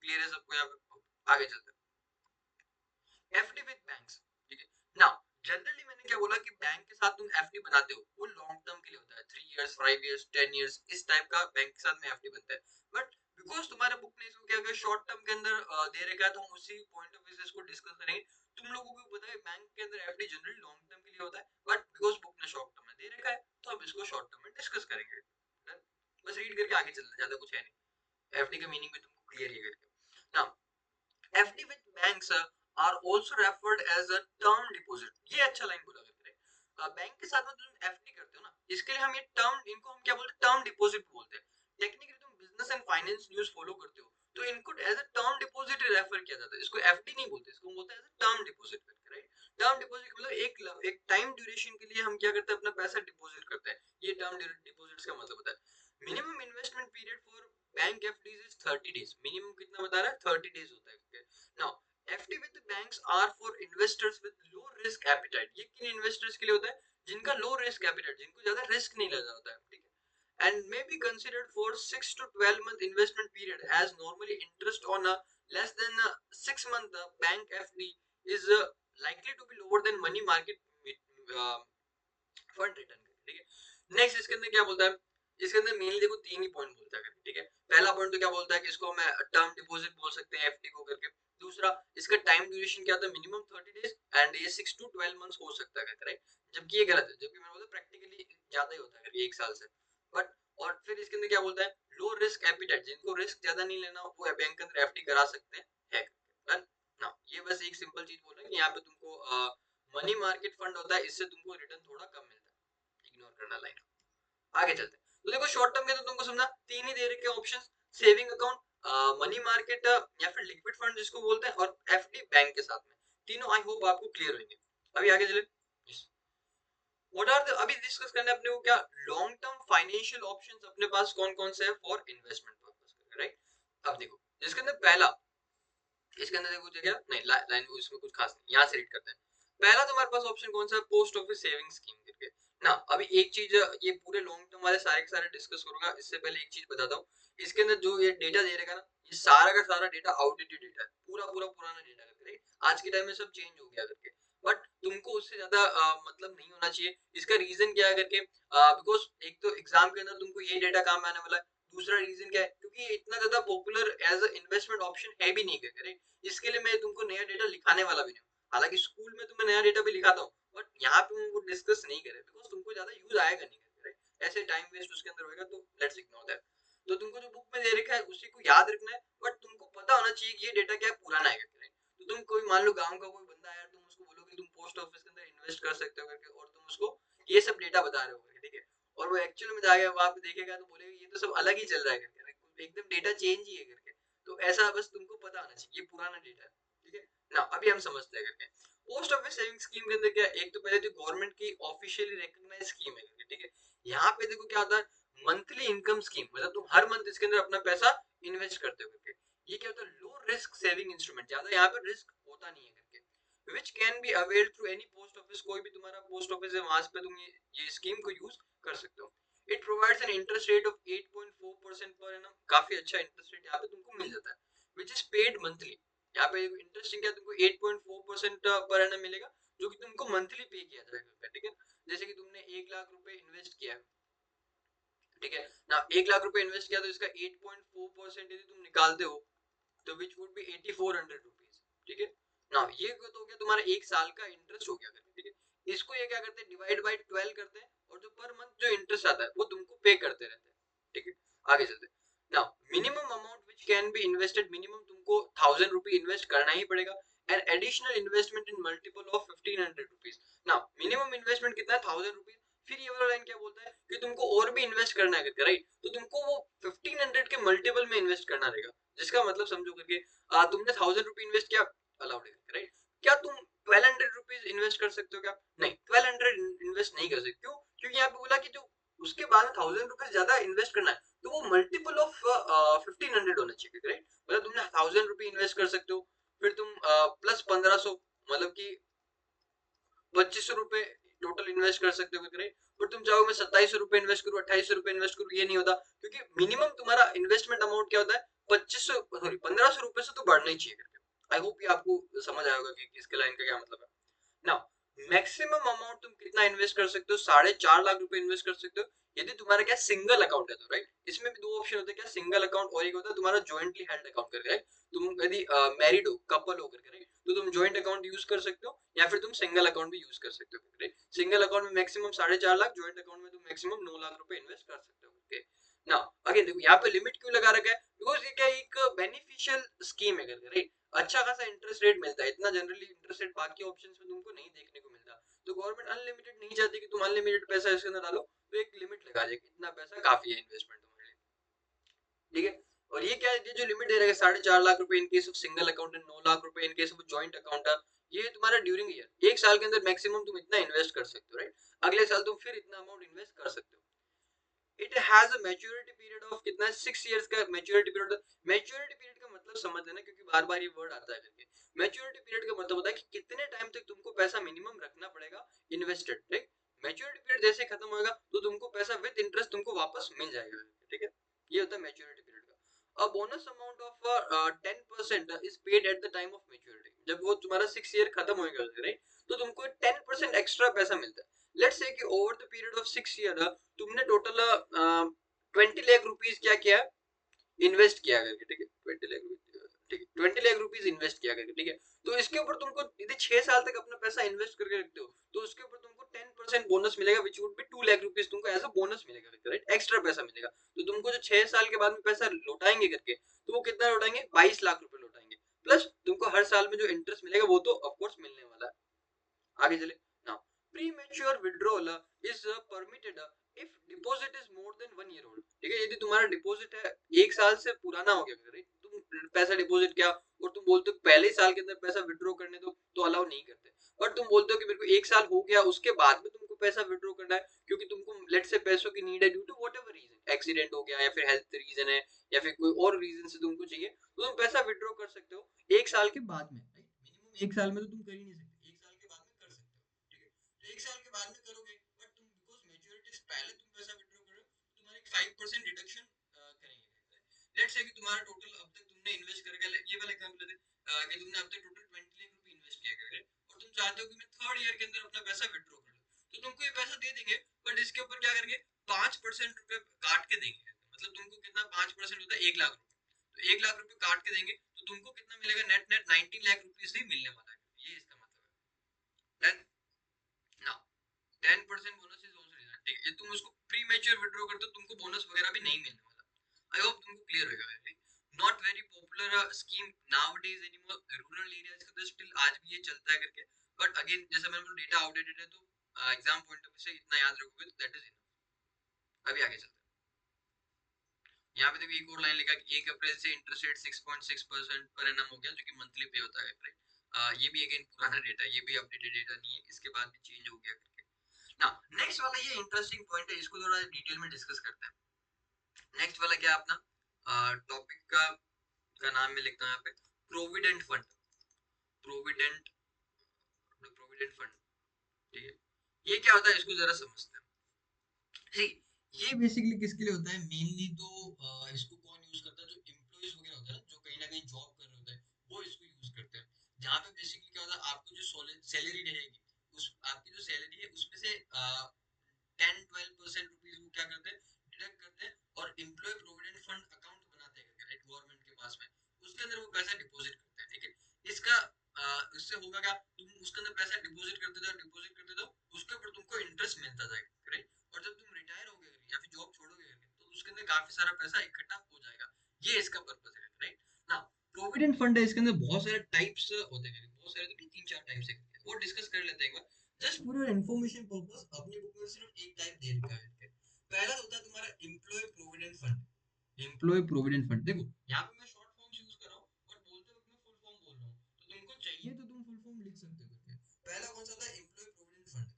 क्लियर है सबको, यहाँ पे आगे चलते हैं। एफडी विद बैंक्स, ठीक है। नाउ जनरली मैंने क्या बोला कि बैंक के साथ तुम एफडी बनाते हो, वो लॉन्ग टर्म के लिए होता है, 3 years, 5 years, 10 years, इस टाइप का बैंक के साथ में एफडी बनता है। बट बिकॉज तुम्हारे बुक ने इसको क्या किया, शॉर्ट टर्म के अंदर दे रखा है, तो हम उसी पॉइंट ऑफ व्यू से इसको डिस्कस करेंगे। तुम लोगों को पता है बैंक के अंदर एफडी जनरली लॉन्ग टर्म के लिए होता है, बट बिकॉज बुक ने शॉर्ट टर्म में दे रखा है तो हम इसको शॉर्ट टर्म में डिस्कस करेंगे। बस रीड करके आगे चलते, ज्यादा कुछ है नहीं, एफडी का मीनिंग भी तुमको क्लियर ही करके। Now FD with banks are also referred as a term deposit। ये अच्छा लाइन बोला करते हैं। बैंक के साथ में तुम एफडी करते हो ना, इसके लिए हम ये टर्म, इनको हम क्या बोलते हैं, टर्म डिपॉजिट बोलते हैं। टेक्निकली तुम business and finance news follow करते हो तो इनको as a term deposit refer किया जाता है। इसको एफडी नहीं बोलते, इसको बोलते हैं एज अ टर्म डिपॉजिट करके, राइट। टर्म डिपॉजिट मतलब एक टाइम ड्यूरेशन के लिए हम क्या करते हैं, अपना पैसा डिपॉजिट करते हैं। ये टर्म डिपॉजिट्स का मतलब होता है। Minimum investment period for bank FDs is 30 days। Minimum कितना बता रहा है, 30 days होता है। Now, FD with the banks are for investors with low risk appetite। ये किन इन्वेस्टर्स के लिए होता है, जिनका लो रिस्क एपिटाइट, जिनको ज्यादा रिस्क नहीं लगा होता है, ठीक है। And may be considered for 6 to 12 month investment period, as normally interest on a less than a 6 month bank FD is likely to be lower than money market uh, fund return, ठीक है। Next इसके अंदर क्या बोलता है, इसके अंदर mainly देखो 3 ही पॉइंट बोलता है, ठीक है। पहला पॉइंट तो क्या बोलता है कि इसको हम टर्म डिपॉजिट बोल सकते हैं एफडी को करके। दूसरा, इसका टाइम ड्यूरेशन क्या होता है, मिनिमम 30 डेज एंड ये 6 to 12 मंथ्स हो सकता है, राइट। जबकि ये गलत है, जबकि मैं बोलता प्रैक्टिकली ज्यादा ही होता है एक साल से। बट और फिर इसके अंदर क्या बोलता है, लो रिस्क एपिटाइट, जिनको रिस्क ज्यादा नहीं लेना वो बैंक के अंदर एफडी करा सकते हैं। ना ये बस एक सिंपल चीज बोल रहे हैं कि यहाँ पे तुमको मनी मार्केट फंड होता है, इससे तुमको रिटर्न थोड़ा कम मिलता है, इग्नोर करना लाइन। आगे चलते हैं। तो देखो शॉर्ट टर्म के तो तुमको समझा, तीन ही दे रखे options, saving account, money market या फिर लिक्विड फंड जिसको बोलते हैं, और एफडी बैंक के साथ में। तीनों आई होप आपको क्लियर होंगे। अभी आगे चले, व्हाट आर द, अभी डिस्कस करना है अपने को क्या, लॉन्ग टर्म फाइनेंशियल ऑप्शंस अपने पास कौन कौन से है फॉर इन्वेस्टमेंट पर्पस, राइट। अब देखो जिसके अंदर पहला, इसके अंदर देखो क्या नहीं लाइन उसमें कुछ खास नहीं, यहाँ से रीड करते हैं। पहला तुम्हारे पास ऑप्शन कौन सा है, पोस्ट ऑफिस सेविंग स्कीम करके ना। अभी एक चीज, ये पूरे लॉन्ग टर्म वाले सारे के सारे डिस्कस करूंगा, इससे पहले एक चीज बताता हूँ। इसके अंदर जो ये डेटा दे रहेगा ना, ये सारा का सारा डेटा आउटडेटेड डेटा है, पूरा पूरा पुराना डेटा करके, आज के टाइम में सब चेंज हो गया करके। बट तुमको उससे ज्यादा मतलब नहीं होना चाहिए। इसका रीजन क्या है करके, बिकॉज एक तो एग्जाम के अंदर तुमको ये डेटा काम आने वाला है। दूसरा रीजन क्या है, क्योंकि ये इतना ज्यादा popular as a investment option है भी नहीं करके, इसके लिए मैं तुमको नया डेटा लिखाने वाला भी नहीं हूँ। हालांकि स्कूल में तुम्हें नया डेटा भी लिखाता हूँ, बट यहाँ पे वो डिस्कस नहीं करे, बिकॉज तुमको ज्यादा यूज आएगा नहीं करके, ऐसे टाइम वेस्ट उसके अंदर होगा, तो लेट्स इग्नोर दैट। तो तुमको जो बुक में दे रखा है उसी को याद रखना है, बट तुमको पता होना चाहिए कि ये डेटा क्या पुराना है करके। तो तुम कोई मान लो गाँव का कोई बंदा है, तुम उसको बोलो कि तुम पोस्ट ऑफिस के अंदर इन्वेस्ट कर सकते हो करके, और तुम उसको ये सब डेटा बता रहे हो करके, ठीक है, और वो एक्चुअल में जाएगा वहां पे देखेगा तो बोलेगा ये तो सब अलग ही चल रहा है करके, एकदम डेटा चेंज ही है करके। तो ऐसा बस तुमको पता होना चाहिए ये पुराना डेटा है, ठीक है ना। अभी हम समझते हैं करके, पोस्ट ऑफिस सेविंग स्कीम के अंदर क्या, एक तो पहले तो गवर्नमेंट की ऑफिशियली रिकॉग्नाइज्ड स्कीम है करके, ठीक है। यहाँ पे देखो क्या होता है, मंथली इनकम स्कीम, मतलब तुम हर मंथ इसके अंदर अपना पैसा इन्वेस्ट करते हो करके। ये क्या होता है, लो रिस्क सेविंग इंस्ट्रूमेंट, ज्यादा यहाँ पे रिस्क होता नहीं है करके, which can be availed through any post office, कोई भी तुम्हारा पोस्ट ऑफिस है वहां पे तुम ये स्कीम को यूज कर सकते हो। It provides an interest rate of 8.4% per annum, काफी अच्छा इंटरेस्ट रेट यहाँ पे तुमको मिल जाता है, विच इज पेड मंथली। यहाँ पे इंटरेस्टिंग क्या, तुमको 8.4% पर एनम मिलेगा, जो कि तुमको मंथली पे किया जाएगा, ठीक है। जैसे कि तुमने 1 लाख रुपए इन्वेस्ट किया है, ठीक है ना, 1 लाख रुपए इन्वेस्ट किया, तो इसका 8.4% यदि तुम निकालते हो तो विच वुड बी 8400 रुपीज, ठीक है ना। ये तो हो गया तुम्हारा एक साल का इंटरेस्ट हो गया, ठीक है। इसको ये क्या करते हैं, डिवाइड बाय 12 करते हैं, और जो पर मंथ जो इंटरेस्ट आता है वो तुमको पे करते रहते हैं, ठीक है। आगे चलते हैं। Now minimum amount which can be invested, minimum तुमको 1000 रुपी इन्वेस्ट करना ही पड़ेगा, and additional investment in multiple of 1500 rupees. Now minimum investment कितना है, 1000 रुपीज। फिर ये वाला लाइन क्या बोलता है कि तुमको और भी इन्वेस्ट करना है करके, राइट। तो तुमको वो 1500 के मल्टीपल में इन्वेस्ट करना रहेगा, जिसका मतलब समझो करके, तुमने 1000 रुपी इन्वेस्ट किया, अलाउड है, राइट। क्या तुम 1200 रुपीज इन्वेस्ट कर सकते हो क्या, नहीं, 1200 इन्वेस्ट नहीं कर सकते, क्यों, क्योंकि यहाँ पे बोला कि जो उसके बाद 1000 रुपीज ज्यादा इन्वेस्ट करना है, तो वो मल्टीपल ऑफ 1500 होना चाहिए, राइट। मतलब तुमने 1000 रुपी इन्वेस्ट कर सकते हो, फिर तुम प्लस 1500, मतलब कि 2500 रुपए टोटल इन्वेस्ट कर सकते हो, राइट। पर तुम चाहो मैं 2700 रुपए इन्वेस्ट करूँ, 2800 रुपए इन्वेस्ट करूँ, ये नहीं होता, क्योंकि मिनिमम तुम्हारा इन्वेस्टमेंट अमाउंट क्या होता है, 2500 सॉरी 1500 रुपए से तो बढ़ना ही चाहिए करके। आई होप ये आपको समझ आएगा कि इसके लाइन का क्या मतलब है। नाउ मैक्सिमम अमाउंट तुम कितना इन्वेस्ट कर सकते हो, 4.5 लाख रुपए इन्वेस्ट कर सकते हो, यदि तुम्हारा क्या सिंगल अकाउंट है तो, राइट। इसमें भी दो ऑप्शन होते हैं, क्या सिंगल अकाउंट और एक होता है तुम्हारा जॉइंटली हेल्ड अकाउंट करके, राइट। तुम यदि मैरिड हो, कपल हो करके, राइट, तो तुम जॉइंट अकाउंट यूज कर सकते हो, या फिर तुम सिंगल अकाउंट भी यूज कर सकते हो, राइट। सिंगल अकाउंट में मैक्सिमम 4.5 लाख, जॉइंट अकाउंट में तुम मैक्सिमम 9 लाख रुपए इन्वेस्ट कर सकते हो, ओके। ना अगेन देखो यहाँ पे लिमिट क्यों लगा रखा है, बिकॉज ये क्या एक बेनिफिशियल स्कीम है करके, राइट। अच्छा खासा इंटरेस्ट रेट मिलता है, इतना जनरली इंटरेस्ट रेट बाकी ऑप्शंस में तुमको नहीं देखने को मिलता। तो गवर्नमेंट अनलिमिटेड नहीं चाहती कि तुम अनलिमिटेड पैसा इसके अंदर डालो, तो एक लिमिट लगा दे, इतना पैसा काफी है इन्वेस्टमेंट तुम्हारे लिए, ठीक है। और ये क्या है, ये जो लिमिट दे रहा है 4.5 लाख रुपए in case of single account and 9 lakh रुपए in case of joint account है, ये तुम्हारा ड्यूरिंग ईयर, एक साल के अंदर मैक्सिमम तुम इतना इन्वेस्ट कर सकते हो, राइट। अगले साल तुम फिर इतना अमाउंट इन्वेस्ट कर सकते हो। It has a maturity period of कितना है, 6 इयर्स का मैच्योरिटी पीरियड। मैच्योरिटी पीरियड का मतलब समझ लेना, क्योंकि बार बार ये वर्ड आता है करके। मैच्योरिटी पीरियड का मतलब होता है कि कितने टाइम तक तुमको पैसा मिनिमम रखना पड़ेगा इन्वेस्टेड, ठीक। मैच्योरिटी पीरियड जैसे खत्म होएगा तो तुमको पैसा विद इंटरेस्ट तुमको वापस मिल जाएगा, ठीक है। ये होता है मैच्योरिटी पीरियड का। A bonus amount of 10% is paid at the time of maturity, जब वो तुम्हारा 6 ईयर खत्म होएगा, राइट, तो तुमको 10% एक्स्ट्रा पैसा मिलता है। लेट्स से कि over the period of 6 year तुमने टोटल 20 लाख रुपीस क्या किया है, इन्वेस्ट किया करके, ठीक है, 20 लाख, ठीक है, 20 लाख रुपीज इन्वेस्ट किया करके, ठीक है। तो इसके ऊपर तुमको यदि 6 साल तक अपना पैसा इन्वेस्ट करके रखते हो तो उसके ऊपर तुमको 10% बोनस मिलेगा, which would be 2 lakh rupees तुमको एज अ बोनस मिलेगा, राइट, एक्स्ट्रा पैसा मिलेगा। तो तुमको जो 6 साल के बाद में पैसा लौटाएंगे करके, तो वो कितना लौटाएंगे, 22 लाख रुपए लौटाएंगे, प्लस तुमको हर साल में जो इंटरेस्ट मिलेगा वो तो ऑफकोर्स मिलने वाला है। आगे चले now, premature withdrawal is permitted if deposit is more than 1 year old, ठीक है। यदि तुम्हारा डिपॉजिट है 1 साल से पुराना हो गया, राइट, तुम पैसा डिपॉजिट किया और तुम बोलते हो पहले साल के अंदर पैसा विड्रॉ करने दो, तो अलाउ नहीं करते। बट तुम बोलते हो कि मेरे को 1 साल हो गया उसके बाद में तुमको पैसा विड्रॉ करना है, क्योंकि तुमको लेट से पैसों की नीड है due to whatever reason, accident हो गया या फिर हेल्थ रीजन है या फिर कोई और रीजन से तुमको चाहिए, तो तुम पैसा विड्रॉ कर सकते हो 1 साल के बाद में, राइट। मिनिमम 1 साल में तो तुम कर ही नहीं सकते, 1 साल के बाद में कर सकते हो, ठीक है। तो 1 साल के बाद में करोगे, बट तुम बिकॉज मेच्योरिटी से पहले तुम पैसा विड्रॉ कर रहे हो, तो तुम्हारे 5% डिडक्शन करेंगे। लेट्स से कि तुम्हारा टोटल अब तक तुमने इन्वेस्ट करके, ये वाला एग्जांपल लेते हैं कि तुमने अब तक टोटल 20 लाख रुपए इन्वेस्ट किया है और तुम चाहते हो कि मैं थर्ड ईयर के अंदर अपना पैसा विड्रॉ कर लूं, तो तुमको ये पैसा दे देंगे, बट इसके ऊपर क्या करेंगे, 5% रुपए काट के देंगे। मतलब तुमको कितना 5% होता है, 1 लाख रुपए, तो 1 लाख रुपए काट के देंगे, तो तुमको कितना मिलेगा, नेट नेट 19 लाख रुपीज ही मिलने वाला है, ये इसका मतलब है। Now 10% bonus is also reserve, ठीक है। ये तुम उसको प्री मैच्योर विड्रॉ करते हो, तुमको बोनस वगैरह भी नहीं मिलने वाला। आई होप तुमको क्लियर होगा। Not very popular scheme nowadays anymore, rural areas का तो स्टिल आज भी ये चलता है करके, बट अगेन जैसे मैंने बोला डेटा आउटडेटेड है, तो एग्जाम पॉइंट ऑफ व्यू से इतना याद रखोगे तो दैट इज इनफ। अभी आगे चलते हैं। यहाँ पे देखो एक और लाइन लिखा कि 1 अप्रैल से इंटरेस्ट रेट 6.6% पर एनम हो गया, जो कि मंथली पे होता है, राइट। ये भी अगेन पुराना डेटा, ये भी अपडेटेड डेटा नहीं है, इसके बाद भी चेंज हो गया करके। ना नेक्स्ट वाला ये इंटरेस्टिंग पॉइंट है, इसको थोड़ा डिटेल में डिस्कस करते हैं। नेक्स्ट वाला क्या है अपना टॉपिक का नाम मैं लिखता हूँ यहाँ पे, provident fund. Provident provident fund, ठीक है। ये क्या होता है, इसको जरा समझते हैं। See, ये बेसिकली किसके लिए होता है, मेनली तो इसको कौन यूज करता है, जो एम्प्लॉइज वगैरह होता है ना, जो कहीं ना कहीं जॉब कर रहे होते हैं, वो इसको यूज करते हैं। जहाँ पे बेसिकली क्या होता है, आपको जो सैलरी रहेगी, उस आपकी जो सैलरी है उसमें से 10-12% रुपीज वो क्या करते हैं, डिडक्ट करते हैं, और एम्प्लॉय प्रोविडेंट फंड अकाउंट बनाते हैं, राइट, गवर्नमेंट के पास में, उसके अंदर वो पैसा डिपॉजिट करते हैं, ठीक है। इसका इससे होगा क्या, तुम उसके अंदर पैसा डिपॉजिट करते जाओ, उसके ऊपर तुमको इंटरेस्ट मिलता जाएगा, राइट। और जब तुम रिटायर होगे या फिर जॉब छोड़ोगे तो उसके अंदर काफी सारा पैसा इकट्ठा हो जाएगा, ये इसका पर्पस है, राइट। नाउ प्रोविडेंट फंड है, इसके अंदर बहुत सारे टाइप्स होते हैं, बहुत सारे तो 3-4 टाइप्स है, वो डिस्कस कर लेते हैं एक बार, just for your information purpose. अपनी बुक में सिर्फ एक टाइप दे रखा है। पहला होता है तुम्हारा employee provident fund. Employee provident fund, देखो यहाँ पे मैं शॉर्ट फॉर्म्स यूज कर रहा हूँ, बट बोलते वक्त मैं फुल फॉर्म बोल रहा हूँ, तो तुमको चाहिए तो तुम फुल फॉर्म लिख सकते हो। पहला कौन सा था, एम्प्लॉय प्रोविडेंट फंड।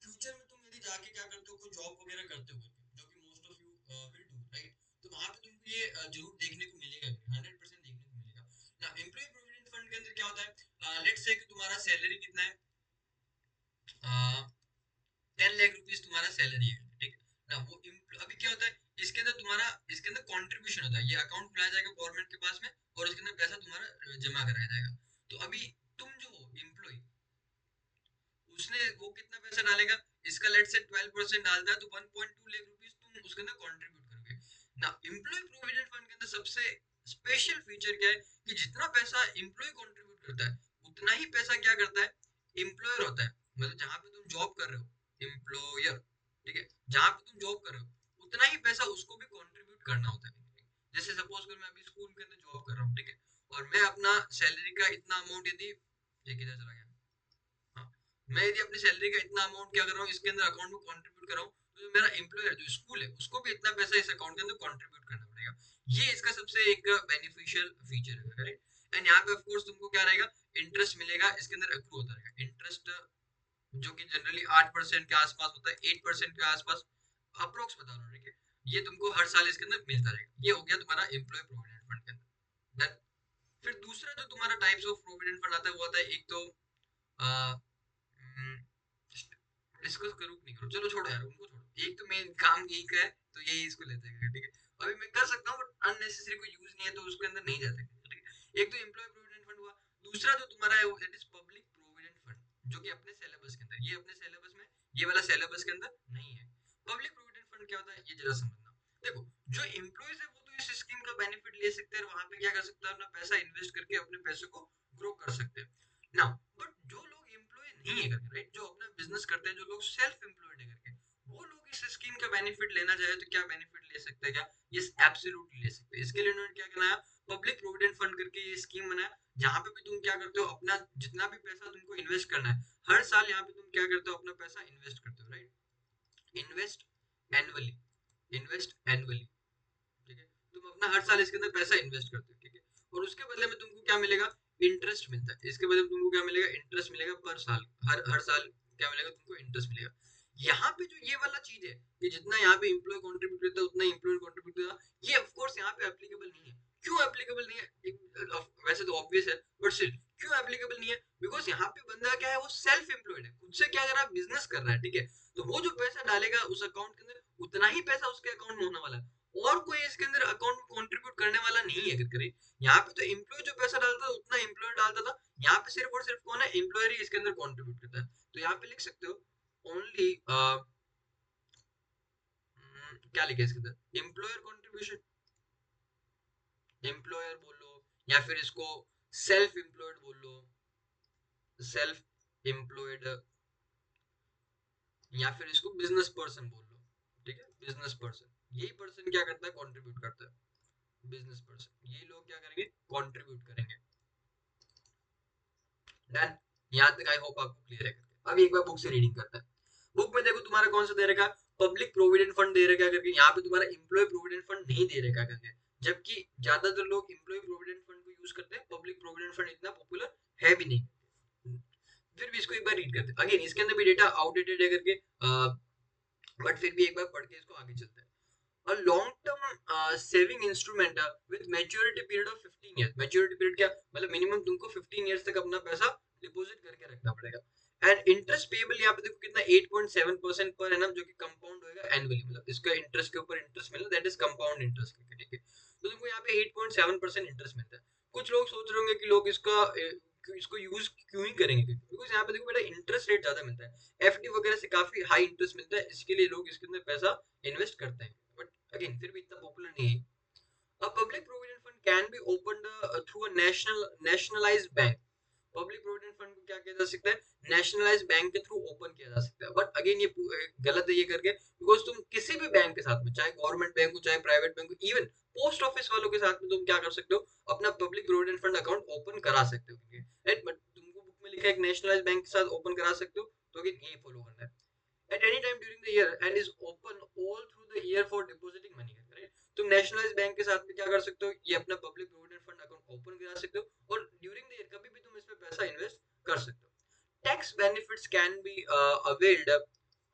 फ्यूचर में तुम यदि जाके क्या करते हो, कोई जॉब वगैरह करते हो, जो कि most of you will do, right, तो वहां पे तुमको ये जरूर देखने को मिलेगा, 100% देखने को मिलेगा ना। एम्प्लॉय प्रोविडेंट फंड के अंदर क्या होता है, लेट्स से कि तुम्हारा सैलरी कितना है, 10 लाख रुपीज तुम्हारा सैलरी है, ठीक है ना। वो अभी क्या होता है, इसके अंदर तुम्हारा, इसके अंदर कंट्रीब्यूशन होता है, ये अकाउंट खुलाया जाएगा गवर्नमेंट के पास में, और इसके अंदर पैसा तुम्हारा जमा कराया जाएगा। तो अभी तुम जो एम्प्लॉय, उसने वो कितना पैसा डालेगा, इसका लेट से 12% डालता है, तो 1.2 लाख रुपीस तुम उसके अंदर कंट्रीब्यूट करोगे ना। एम्प्लॉय प्रोविडेंट फंड के अंदर सबसे स्पेशल फीचर क्या है, कि जितना पैसा एम्प्लॉय कंट्रीब्यूट करता है उतना ही पैसा क्या करता है, एम्प्लॉयर होता है, मतलब जहां पे तुम जॉब कर रहे हो, एम्प्लॉयर, ठीक है, जहां पे तुम जॉब कर रहे हो उतना ही पैसा उसको भी कंट्रीब्यूट करना होता है। जैसे सपोज कर मैं अभी स्कूल के अंदर जॉब कर रहा हूँ, ठीक है, और मैं अपना सैलरी का इतना अमाउंट यदि, ये किधर चला गया, हाँ, मैं यदि अपनी सैलरी का इतना अमाउंट क्या कर रहा हूँ, इसके अंदर अकाउंट में कंट्रीब्यूट कर रहा हूँ, तो जो मेरा एम्प्लॉयर जो स्कूल है उसको भी इतना पैसा इस अकाउंट के अंदर कंट्रीब्यूट करना पड़ेगा। ये इसका सबसे एक बेनिफिशियल फीचर है, करेक्ट। एंड यहाँ पे ऑफ कोर्स तुमको क्या रहेगा, इंटरेस्ट मिलेगा, इसके अंदर अक्रू होता रहेगा इंटरेस्ट, जो कि जनरली 8% के आसपास होता है, 8% के आसपास अप्रोक्स बता रहा हूँ, ठीक है। ये तुमको हर साल इसके अंदर मिलता रहेगा। ये हो गया तुम्हारा एम्प्लॉय प्रोविडेंट फंड के अंदर। फिर दूसरा जो तुम्हारा टाइप्स ऑफ प्रोविडेंट फंड आता है वो आता है, एक तो डिस्कस करूँ नहीं करूँ, चलो छोड़ो यार उनको छोड़ो, एक तो मेन काम यही का है, तो यही इसको लेते हैं, ठीक है। अभी मैं कर सकता हूँ बट अननेसेसरी कोई यूज नहीं है, तो उसके अंदर नहीं जाते, ठीक है। एक तो एम्प्लॉय प्रोविडेंट फंड हुआ, दूसरा जो तुम्हारा है that is public provident fund, जो कि अपने सिलेबस के अंदर, ये अपने सिलेबस में, ये वाला सिलेबस के अंदर नहीं है। पब्लिक प्रोविडेंट फंड क्या होता है, ये जरा समझना। देखो जो एम्प्लॉयज है वो तो इस स्कीम वाला बेनिफिट ले सकते हैं, वहां पे क्या कर सकते हैं, अपना पैसा इन्वेस्ट करके अपने पैसे को ग्रो कर सकते हैं ना। बट जो लोग एम्प्लॉय नहीं है करके, राइट, जो अपना बिजनेस करते हैं, जो लोग सेल्फ एम्प्लॉयड है करके, वो लोग इस स्कीम का बेनिफिट लेना चाहे तो क्या बेनिफिट ले सकते हैं क्या? यस, एब्सोल्युटली ले सकते हैं। इसके लिए उन्होंने क्या बनाया, पब्लिक प्रोविडेंट फंड करके ये स्कीम बनाया, जहां पे भी तुम क्या करते हो, अपना जितना भी पैसा तुमको इन्वेस्ट करना है, हर साल यहाँ पे तुम क्या करते हो, अपना पैसा इन्वेस्ट करते हो, right, invest annually, invest annually, ठीक है, तुम अपना हर साल इसके अंदर पैसा इन्वेस्ट करते हो, ठीक है, और उसके बदले में तुमको क्या मिलेगा, इंटरेस्ट मिलता है। इसके बदले में तुमको क्या मिलेगा, इंटरेस्ट मिलेगा पर साल, हर हर साल क्या मिलेगा तुमको, इंटरेस्ट मिलेगा। यहाँ पे जो ये वाला चीज है कि जितना यहाँ पे एम्प्लॉय कंट्रीब्यूट करता है उतना एम्प्लॉय कंट्रीब्यूट करता है, ये ऑफ कोर्स यहाँ पे एप्लीकेबल नहीं है। क्यों एप्लीकेबल नहीं है? वैसे तो ऑब्वियस है, बट स्टिल क्यों एप्लीकेबल नहीं है? बिकॉज यहाँ पे बंदा क्या है, वो सेल्फ एम्प्लॉयड है, खुद से क्या कर रहा है, बिजनेस कर रहा है, ठीक है, तो वो जो पैसा डालेगा उस अकाउंट के अंदर, उतना ही पैसा उसके अकाउंट में होने वाला है, और कोई इसके अंदर अकाउंट में कंट्रीब्यूट करने वाला नहीं है। अगर करे यहाँ पे तो एम्प्लॉय जो पैसा डालता था उतना एम्प्लॉय डालता था, यहाँ पे सिर्फ और सिर्फ कौन है, एम्प्लॉयर ही इसके अंदर कंट्रीब्यूट करता है। तो यहाँ पे लिख सकते हो ओनली क्या लिखे इसके अंदर, एम्प्लॉयर कंट्रीब्यूशन, एम्प्लॉयर बोल लो, या फिर इसको सेल्फ एम्प्लॉयड बोल लो, सेल्फ एम्प्लॉयड, या फिर इसको बिजनेस पर्सन बोल लो, ठीक है, बिजनेस पर्सन, यही पर्सन क्या करता है, कंट्रीब्यूट करता है, बिजनेस पर्सन, ये लोग क्या करेंगे, कंट्रीब्यूट करेंगे। डन, यहाँ तक आई होप आपको क्लियर है करके। अब एक बार बुक से रीडिंग करते हैं। बुक में देखो तुम्हारा कौन सा दे रखा है, पब्लिक प्रोविडेंट फंड दे रखा है करके, यहाँ पे तुम्हारा एम्प्लॉय प्रोविडेंट फंड नहीं दे रखा करके, जबकि ज्यादातर लोग एम्प्लॉय प्रोविडेंट फंड को यूज करते हैं, पब्लिक प्रोविडेंट फंड इतना पॉपुलर है भी नहीं। फिर भी इसको एक बार रीड करते हैं अगेन, इसके अंदर भी डेटा आउटडेटेड है करके, बट फिर भी एक बार पढ़ के इसको आगे चलते हैं। A long term saving instrument with maturity period of 15 years, maturity period क्या मतलब, मिनिमम तुमको 15 years तक अपना पैसा डिपॉजिट करके रखना पड़ेगा। एंड इंटरेस्ट पेबल यहाँ पे देखो कितना, 8.7% पर एनम, जो कि कंपाउंड होएगा एनुअली, मतलब इसका इंटरेस्ट के ऊपर इंटरेस्ट मिलना, दैट इज कंपाउंड इंटरेस्ट, ठीक है, तो तुमको यहाँ पे 8.7% इंटरेस्ट मिलता है। कुछ लोग सोच रहे होंगे कि लोग इसको यूज क्यों ही करेंगे, बिकॉज यहाँ पे देखो बेटा इंटरेस्ट रेट ज्यादा मिलता है, एफडी वगैरह से काफी हाई इंटरेस्ट मिलता है, इसके लिए लोग इसके अंदर पैसा इन्वेस्ट करते हैं, बट अगेन फिर भी इतना पॉपुलर नहीं है। A public provident fund can be opened through a nationalized bank. Public provident fund को क्या किया जा सकता है, नेशनलाइज बैंक के थ्रू ओपन किया जा सकता है, बट अगेन ये गलत है ये करके, बिकॉज तुम किसी भी बैंक के साथ में, चाहे गवर्नमेंट बैंक हो चाहे प्राइवेट बैंक हो, इवन पोस्ट ऑफिस वालों के साथ में तुम क्या कर सकते हो, अपना public provident fund account open करा सकते हो, राइट, बट तुमको बुक में लिखा है एक नेशनलाइज बैंक के साथ ओपन करा सकते हो, तो अगेन ये फॉलो करना है। At any time during the year and is open all through the year for depositing money, right? तुम नेशनलाइज बैंक के साथ में क्या कर सकते हो, ये अपना public provident fund account open करा सकते हो, और ड्यूरिंग द ईयर कभी भी तुम इसमें पैसा इन्वेस्ट कर सकते हो। Tax benefits can be availed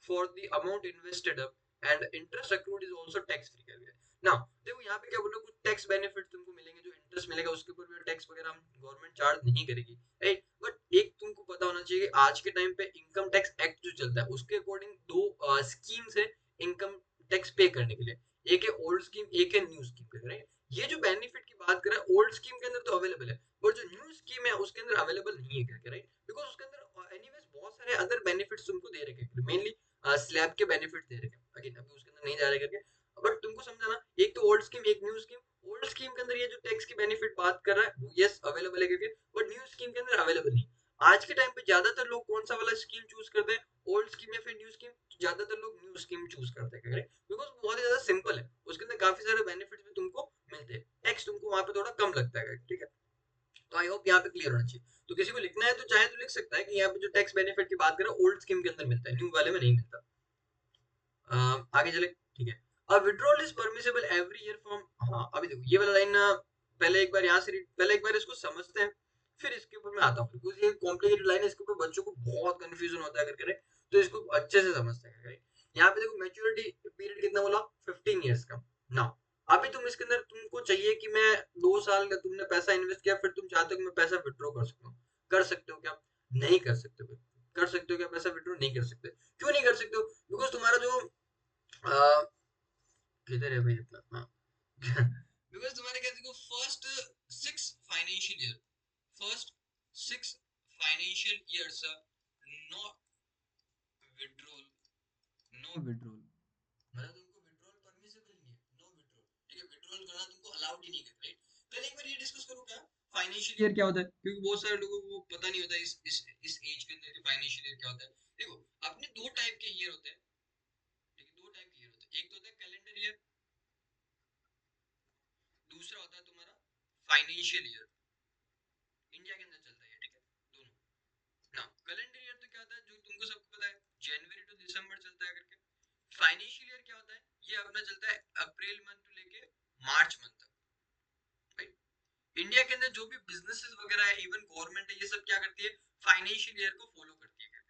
for the amount invested and interest accrued is also tax free कर दिया। नाउ देखो यहाँ पे क्या बोलो, कुछ टैक्स बेनिफिट तुमको मिलेंगे, जो इंटरेस्ट मिलेगा उसके ऊपर भी टैक्स वगैरह हम गवर्नमेंट चार्ज नहीं करेगी, राइट, बट एक तुमको पता होना चाहिए कि आज के टाइम पे इनकम टैक्स एक्ट जो चलता है उसके अकॉर्डिंग दो स्कीम्स है इनकम टैक्स पे करने के लिए, एक है ओल्ड स्कीम, एक है न्यू स्कीम, राइट। ये जो बेनिफिट की बात कर रहा है, ओल्ड स्कीम के अंदर तो अवेलेबल है, पर जो न्यू स्कीम है उसके अंदर अवेलेबल नहीं है करके, राइट, बिकॉज उसके अंदर एनीवेज बहुत सारे अदर बेनिफिट्स तुमको दे रखे हैं, मेनली स्लैब के बेनिफिट दे रखे हैं, अगेन अभी उसके अंदर नहीं जा रहे करके, बट तुमको समझाना, एक तो ओल्ड स्कीम एक न्यू स्कीम। ओल्ड स्कीम के अंदर ये जो टैक्स की बेनिफिट बात कर रहा है, यस अवेलेबल है करके, बट न्यू स्कीम के अंदर अवेलेबल नहीं। आज के टाइम पे ज्यादातर लोग कौन सा वाला स्कीम चूज करते हैं, ओल्ड स्कीम या फिर न्यू स्कीम? ज्यादातर लोग न्यू स्कीम चूज करते हैं, बिकॉज बहुत ही ज्यादा सिंपल है, उसके अंदर काफी सारे बेनिफिट्स भी तुमको मिलते हैं, टैक्स तुमको वहां पे थोड़ा कम लगता है, ठीक है, तो आई होप यहाँ पे क्लियर होना चाहिए। तो किसी को लिखना है तो चाहे तो लिख सकता है कि यहाँ पे जो टैक्स बेनिफिट की बात करें ओल्ड स्कीम के अंदर मिलता है, न्यू वाले में नहीं मिलता। आगे चले, ठीक है। अब withdrawal is permissible every year from, हाँ अभी देखो ये वाला लाइन पहले एक बार यहाँ से पहले एक बार इसको समझते हैं, फिर इसके ऊपर मैं आता हूँ, क्योंकि ये कॉम्प्लिकेटेड लाइन है, इसके ऊपर बच्चों को बहुत कंफ्यूजन होता है करके, तो इसको अच्छे से समझते हैं। यहाँ पे देखो मैच्योरिटी पीरियड कितना बोला, 15 इयर्स का। नाउ अभी तुम इसके अंदर तुमको चाहिए कि मैं 2 साल का तुमने पैसा इन्वेस्ट किया, फिर तुम चाहते हो कि मैं पैसा विड्रॉ कर सकता हूँ, कर सकते हो क्या? नहीं कर सकते हो। कर सकते हो क्या पैसा विड्रॉ? नहीं कर सकते। क्यों नहीं कर सकते हो? बिकॉज तुम्हारा जो किधर है भाई इतना, हाँ बिकॉज तुम्हारे क्या देखो, first 6 financial years no withdrawal, no withdrawal, मतलब तुमको विड्रॉल परमिसिबल नहीं है, नो विड्रॉल, ठीक है, विड्रॉल करना तुमको अलाउड ही नहीं करते, राइट? पहले एक बार ये डिस्कस करो क्या फाइनेंशियल ईयर क्या होता है, क्योंकि बहुत सारे लोगों को पता नहीं होता इस एज के अंदर कि फाइनेंशियल ईयर क्या होता है। देखो, अपने दो टाइप के ईयर होते हैं, ठीक है, दो टाइप के ईयर होते हैं, एक तो होता है कैलेंडर ईयर, दूसरा होता है तुम्हारा फाइनेंशियल ईयर। इंडिया के अंदर चलता है, ठीक है, दोनों। नाउ कैलेंडर ईयर तो क्या होता है, जो तुमको सबको पता है, जनवरी टू दिसंबर चलता है करके। फाइनेंशियल ईयर क्या होता है, ये अपना चलता है अप्रैल मंथ टू लेके मार्च मंथ तक, राइट? इंडिया के अंदर जो भी बिजनेसेस वगैरह है, इवन गवर्नमेंट है, ये सब क्या करती है, फाइनेंशियल ईयर को फॉलो करती है करके।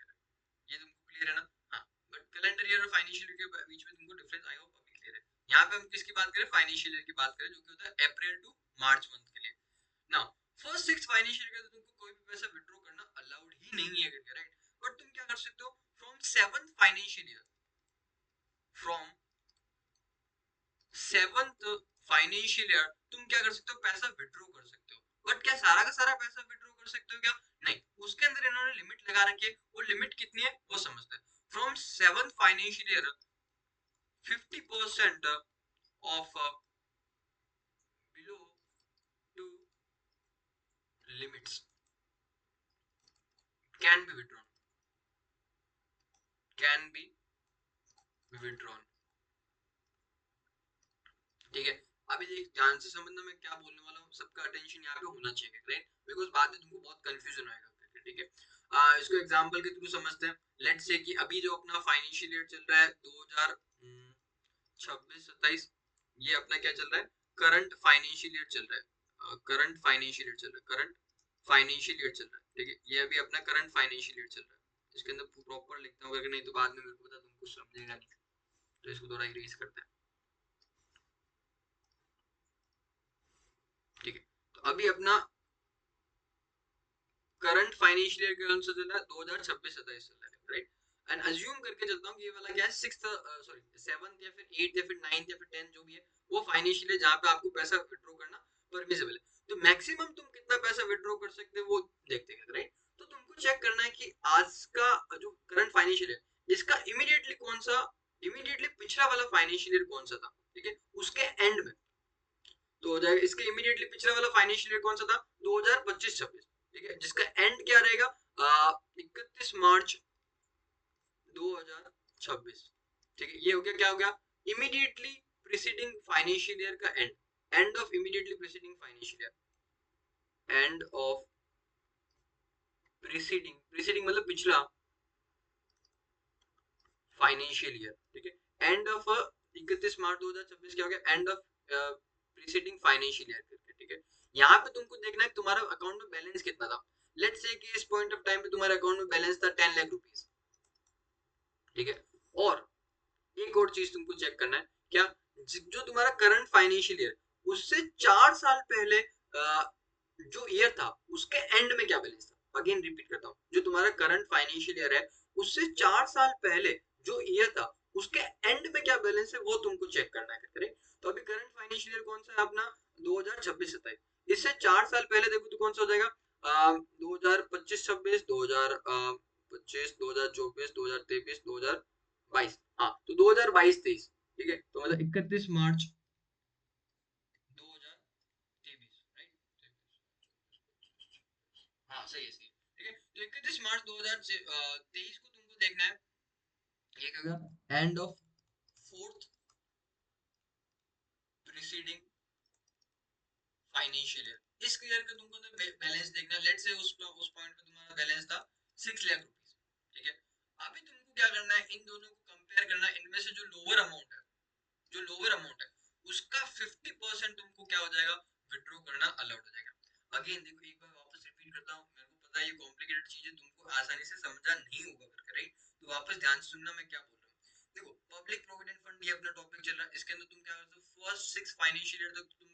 ये तुमको क्लियर है ना? हाँ, बट कैलेंडर ईयर और फाइनेंशियल ईयर के बीच में तुमको डिफरेंस, आई होप अभी क्लियर है। यहाँ पे हम किसकी बात करें, फाइनेंशियल ईयर की बात करें, जो कि होता है अप्रैल टू मार्च मंथ के लिए। नाउ फर्स्ट 6 फाइनेंशियल ईयर तो तुमको कोई भी पैसा विड्रॉ करना अलाउड ही नहीं है करके, राइट? बट तुम क्या कर सकते हो, from 7th financial year, from 7th financial year तुम क्या कर सकते हो, पैसा विड्रॉ कर सकते हो। बट क्या सारा का सारा पैसा विड्रॉ कर सकते हो क्या? नहीं, उसके अंदर इन्होंने लिमिट लगा रखी है। वो लिमिट कितनी है वो समझते हैं। From 7th financial year 50% of below two limits can be withdrawn, can be withdrawn, ठीक है? अभी देख, ध्यान से समझना मैं क्या बोलने वाला हूँ, सबका अटेंशन यहाँ पे होना चाहिए, राइट? बिकॉज बाद में तुमको बहुत कंफ्यूजन आएगा, ठीक है? इसको एग्जांपल के थ्रू समझते हैं। लेट्स से कि अभी जो अपना फाइनेंशियल ईयर चल रहा है 2026-27, ये अपना क्या चल रहा है, करंट फाइनेंशियल ईयर चल रहा है, करंट फाइनेंशियल ईयर चल रहा है, करंट फाइनेंशियल ईयर चल रहा है, ठीक है? ये अभी अपना करंट फाइनेंशियल ईयर चल रहा है। इसके अंदर प्रॉपर लिखता हूँ, अगर नहीं तो बाद में मेरे को पता तुमको समझेगा नहीं, तो इसको थोड़ा इरेज करते हैं, ठीक है? तो अभी अपना करंट फाइनेंशियल ईयर कौन सा चल रहा है, 2026-27 चल रहा है, राइट? एंड अज्यूम करके चलता हूँ कि ये वाला क्या है, 6th सॉरी 7th या फिर 8th या फिर 9th या फिर 10th जो भी है, वो फाइनेंशियल ईयर जहाँ पे आपको पैसा विड्रॉ करना परमिसिबल है। तो मैक्सिमम तुम कितना पैसा विड्रॉ कर सकते हो वो देखते हैं, राइट? तो तुमको चेक करना है कि आज का जो करंट फाइनेंशियल ईयर, इसका इमीडिएटली कौन सा, इमीडिएटली पिछला वाला फाइनेंशियल ईयर कौन सा था, ठीक है, उसके एंड में तो हो जाएगा। इसके इमीडिएटली पिछला वाला फाइनेंशियल ईयर कौन सा था, 2025-26, ठीक है, जिसका एंड क्या रहेगा, 31 मार्च 2026, ठीक है? ये हो गया, क्या हो गया, इमीडिएटली प्रीसीडिंग फाइनेंशियल ईयर का and, end of immediately preceding financial year, end of preceding, preceding मतलब पिछला फाइनेंशियल ईयर, ठीक है? एंड ऑफ 31 मार्च 2026 क्या हो गया, end of preceding financial year करके, ठीक है? यहाँ पे तुमको देखना है तुम्हारा अकाउंट में बैलेंस कितना था। लेट्स से कि इस पॉइंट ऑफ टाइम पे तुम्हारे अकाउंट में बैलेंस था 10 लाख रुपीस, ठीक है? और एक और चीज तुमको चेक करना है, क्या, जो तुम्हारा करंट फाइनेंशियल ईयर, उससे 4 साल पहले जो ईयर था उसके एंड में क्या बैलेंस था। अगेन रिपीट करता हूँ, जो तुम्हारा करंट फाइनेंशियल ईयर है उससे 4 साल पहले जो ईयर था उसके एंड में क्या बैलेंस है वो तुमको चेक करना है, करेक्ट? तो अभी करंट फाइनेंशियल ईयर कौन सा है अपना, 2026-27। इससे 4 साल पहले देखो तो कौन सा हो जाएगा, 2025-26, 2025, 2024, 2023, 2022, हाँ, तो 2022-23, ठीक है? तो मतलब 31 मार्च 2023, राइट? हाँ, सही है, सही है, ठीक है? तो 31 मार्च 2023 को तुमको देखना है, ये क्या होगा, end of fourth preceding financial year. इस ईयर का तुमको बैलेंस देखना है। लेट्स से उस पॉइंट पे तुम्हारा बैलेंस था 6 लाख रुपीस, ठीक है? अभी तुमको क्या करना है, इन दोनों को कंपेयर करना है। इनमें से जो लोअर अमाउंट है, जो लोअर अमाउंट है उसका 50% तुमको क्या हो जाएगा, विड्रॉ करना अलाउड हो जाएगा। अगेन देखो, एक बार वापस रिपीट करता हूँ, मेरे को पता है ये कॉम्प्लिकेटेड चीज है, तुमको आसानी से समझा नहीं होगा करके, राइट? तो वापस ध्यान से सुनना मैं क्या बोल रहा हूँ। देखो, पब्लिक प्रोविडेंट फंड ये अपना टॉपिक चल रहा है, इसके अंदर तुम क्या करते हो, फर्स्ट 6 फाइनेंशियल ईयर तक तुम,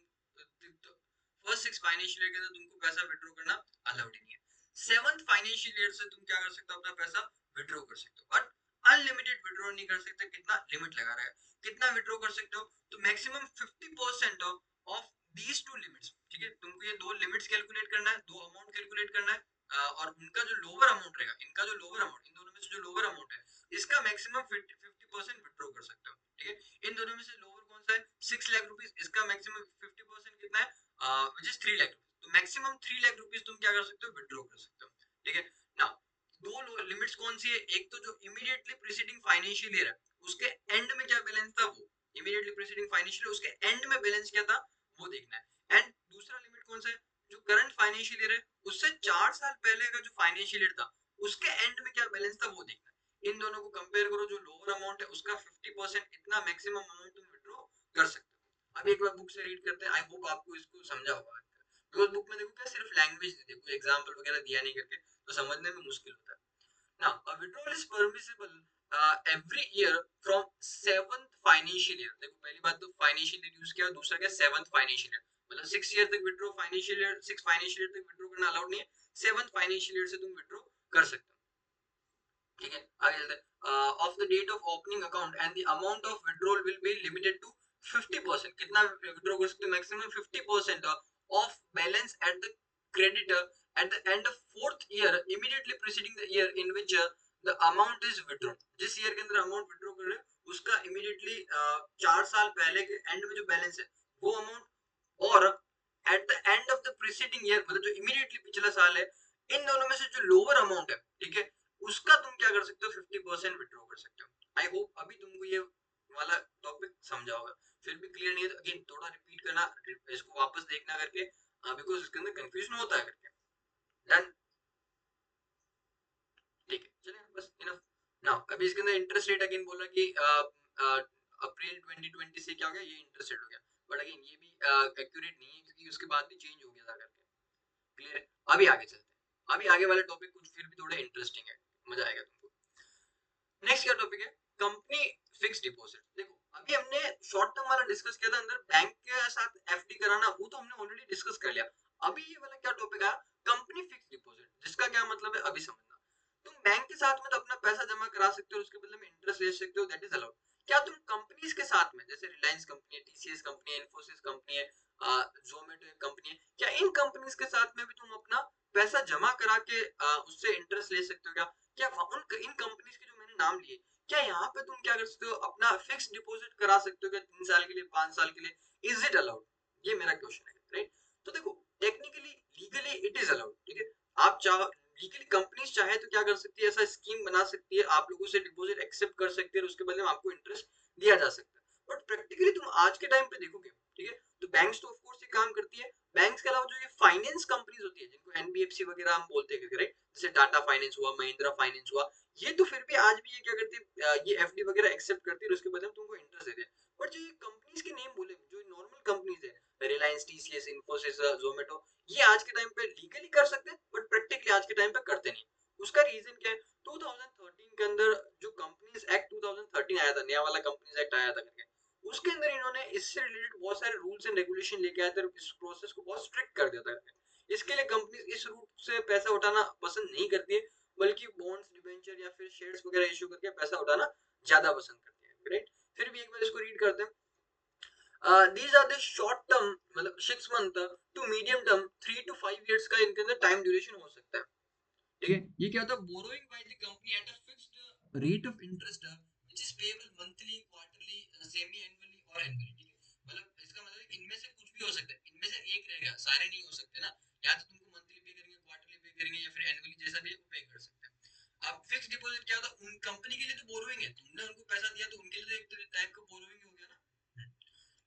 फर्स्ट 6 फाइनेंशियल ईयर के अंदर तुमको पैसा विड्रॉ करना अलाउड ही नहीं है। 7th फाइनेंशियल ईयर से तुम क्या कर सकते हो, अपना पैसा विड्रॉ कर सकते हो, बट अनलिमिटेड विड्रॉ नहीं कर सकते। कितना लिमिट लगा रहा है, कितना विड्रॉ कर सकते हो, तो maximum 50% of these two limits, ठीक है? तुमको ये दो लिमिट्स कैलकुलेट करना है, दो अमाउंट कैलकुलेट करना है, और उनका जो लोअर अमाउंट रहेगा, इनका जो लोअर अमाउंट, इन दोनों में से जो लोअर अमाउंट है इसका मैक्सिमम 50% विड्रॉ कर सकते हो, ठीक है? इन दोनों में से लोअर कौन सा है, 6 लाख रुपीस, इसका मैक्सिमम 50% विच इज 3 लाख। तो मैक्सिमम 3 लाख रुपीज तुम क्या कर सकते हो, विड्रॉ कर सकते हो। ठीक है ना। दो लिमिट्स कौन सी है, एक तो जो इमीडिएटली प्रीसीडिंग फाइनेंशियल ईयर है उसके एंड में क्या बैलेंस था, वो इमीडिएटली प्रीसीडिंग फाइनेंशियल उसके एंड में बैलेंस क्या था वो देखना है। एंड दूसरा लिमिट कौन सा है, जो करंट फाइनेंशियल ईयर है उससे 4 साल पहले का जो फाइनेंशियल ईयर था उसके एंड में क्या बैलेंस था वो देखना है। इन दोनों को कंपेयर करो, जो लोअर अमाउंट है उसका 50% इतना मैक्सिमम अमाउंट तुम विड्रॉ कर सकते हो। अब एक बार बुक से रीड करते हैं, आई होप आपको इसको समझा होगा, बिकॉज बुक में देखो क्या सिर्फ लैंग्वेज दी थी, कोई एग्जांपल वगैरह दिया नहीं करके, तो समझने में मुश्किल होता है। Now, a withdrawal is permissible every year from seventh financial year। देखो पहली बात तो फाइनेंशियल ईयर यूज किया, दूसरा क्या सेवंथ फाइनेंशियल ईयर, मतलब 6 ईयर तक withdraw financial year 6 financial year तक विड्रॉ करना अलाउड नहीं है, सेवंथ फाइनेंशियल ईयर से तुम विड्रॉ कर सकते हो। ठीक है, आगे चलते हैं। Of the date of opening account and the amount of withdrawal will be limited to 50%। कितना विड्रॉ कर सकते हो, maximum 50% of balance at the creditor at the end of fourth year immediately preceding the year in which the amount is withdrawn। जिस year के अंदर amount withdraw कर रहे हैं उसका इमीडिएटली 4 साल पहले के एंड में जो बैलेंस है वो अमाउंट, और at the end of the preceding year मतलब जो इमीडिएटली पिछला साल है, इन दोनों में से जो लोअर अमाउंट है, ठीक है, उसका तुम क्या कर सकते हो, 50% विड्रॉ कर सकते हो। आई होप अभी तुमको ये वाला टॉपिक समझा होगा। फिर भी क्लियर नहीं है तो अगेन थोड़ा रिपीट करना, इसको वापस देखना करके, बिकॉज इसके अंदर कंफ्यूजन होता है करके। डन, ठीक है, चलिए बस इनफ। नाउ अभी इसके अंदर इंटरेस्ट रेट अगेन बोला कि अप्रैल 2020 से क्या हो गया, ये इंटरेस्ट रेट हो गया, बट अगेन ये भी एक्यूरेट नहीं है क्योंकि उसके बाद भी चेंज हो गया था करके। क्लियर है, अभी आगे चलते हैं। अभी आगे वाले टॉपिक कुछ फिर भी थोड़े इंटरेस्टिंग है, मजा आएगा तुमको। नेक्स्ट क्या टॉपिक है, कंपनी फिक्स डिपॉजिट। देखो अभी हमने शॉर्ट टर्म वाला डिस्कस किया था, अंदर बैंक के साथ एफडी कराना, वो तो हमने ऑलरेडी डिस्कस कर लिया। अभी ये वाला क्या टॉपिक है, कंपनी फिक्स डिपॉजिट, जिसका क्या मतलब है अभी समझना। तुम बैंक के साथ में तो अपना पैसा जमा करा सकते हो, उसके बदले में इंटरेस्ट ले सकते हो, दैट इज अलाउड। क्या तुम कंपनीज के साथ में, जैसे रिलायंस कंपनी है, टीसीएस कंपनी है, इन्फोसिस कंपनी है, जोमेटो कंपनी है, क्या इन कंपनीज के साथ में भी तुम अपना पैसा जमा करा के उससे इंटरेस्ट ले सकते हो? क्या उन इन कंपनीज के जो मैंने नाम लिए, क्या यहाँ पे तुम क्या कर सकते हो, अपना फिक्स डिपॉजिट करा सकते हो क्या 3 साल के लिए, 5 साल के लिए? इज इट अलाउड, ये मेरा क्वेश्चन है, राइट। तो देखो technically legally it is allowed, ठीक है। आप चाहो लीगली, कंपनीज चाहे तो क्या कर सकती है, ऐसा स्कीम बना सकती है, आप लोगों से डिपॉजिट एक्सेप्ट कर सकती है, उसके बदले में आपको इंटरेस्ट दिया जा सकता है। बट प्रैक्टिकली तुम आज के टाइम पे देखोगे, ठीक है, तो बैंक्स तो ऑफ कोर्स ये काम करती है। बैंक्स के अलावा जो ये फाइनेंस कंपनीज होती है, जिनको एनबीएफसी वगैरह हम बोलते हैं, राइट, जैसे टाटा फाइनेंस हुआ, महिंद्रा फाइनेंस हुआ, ये तो फिर भी आज भी ये क्या करती है, ये एफडी वगैरह एक्सेप्ट करती है और उसके बदले में तुमको इंटरेस्ट देते हैं। बट जो ये कंपनीज के नेम बोले, जो नॉर्मल कंपनीज है, रिलायंस, टीसीएस, इन्फोसिस, जोमेटो, ये आज के टाइम पे लीगली कर सकते हैं बट प्रैक्टिकली आज के टाइम पे करते नहीं। उसका रीजन क्या है, 2013 के अंदर जो कंपनीज एक्ट 2013 आया था, नया वाला कंपनीज एक्ट आया था करके, उसके अंदर इन्होंने इससे रिलेटेड बहुत सारे रूल्स एंड रेगुलेशन लेके आए थे, इस प्रोसेस को बहुत स्ट्रिक्ट कर दिया था। इसके लिए कंपनीज इस रूट से पैसा उठाना पसंद नहीं करती है, बल्कि बॉन्ड्स, डिबेंचर या फिर शेयर्स वगैरह इशू करके पैसा उठाना ज्यादा पसंद करती है, राइट। फिर भी एक बार इसको रीड करते हैं। These are the short term, मतलब 6 month to medium term 3 to 5 years का इनके अंदर टाइम ड्यूरेशन हो सकता है, ठीक है। ये क्या होता है, borrowing by the company at a fixed rate of interest which is payable monthly, quarterly, semi annually और एनुअली, ठीक है। मतलब इसका मतलब इनमें से कुछ भी हो सकता है, इनमें से एक रहेगा, सारे नहीं हो सकते ना, या तो तुमको मंथली पे करेंगे, क्वार्टरली पे करेंगे, या फिर एनुअली, जैसा भी पे कर सकते हैं। अब फिक्स डिपॉजिट क्या होता है, उन कंपनी के लिए तो बोरोइंग है, तुमने उनको पैसा दिया तो उनके लिए तो एक टाइप का बोरोइंग हो गया ना।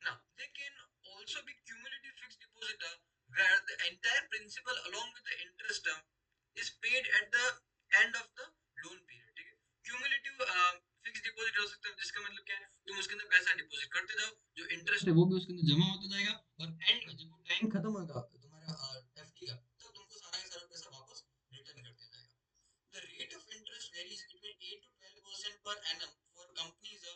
Now, they can also be cumulative fixed deposit where the entire principal along with the interest is paid at the end of the loan period, ठीक है। क्यूमुलेटिव फिक्स डिपॉजिट हो सकता है, जिसका मतलब क्या है, तुम उसके अंदर पैसा डिपॉजिट करते जाओ, जो इंटरेस्ट है वो भी उसके अंदर जमा होता जाएगा, और एंड में जब वो टाइम खत्म होगा तुम्हारा एफडी का, तो तुमको सारा का सारा पैसा वापस रिटर्न कर दिया जाएगा। The rate of interest varies between 8 to 12% per annum for companies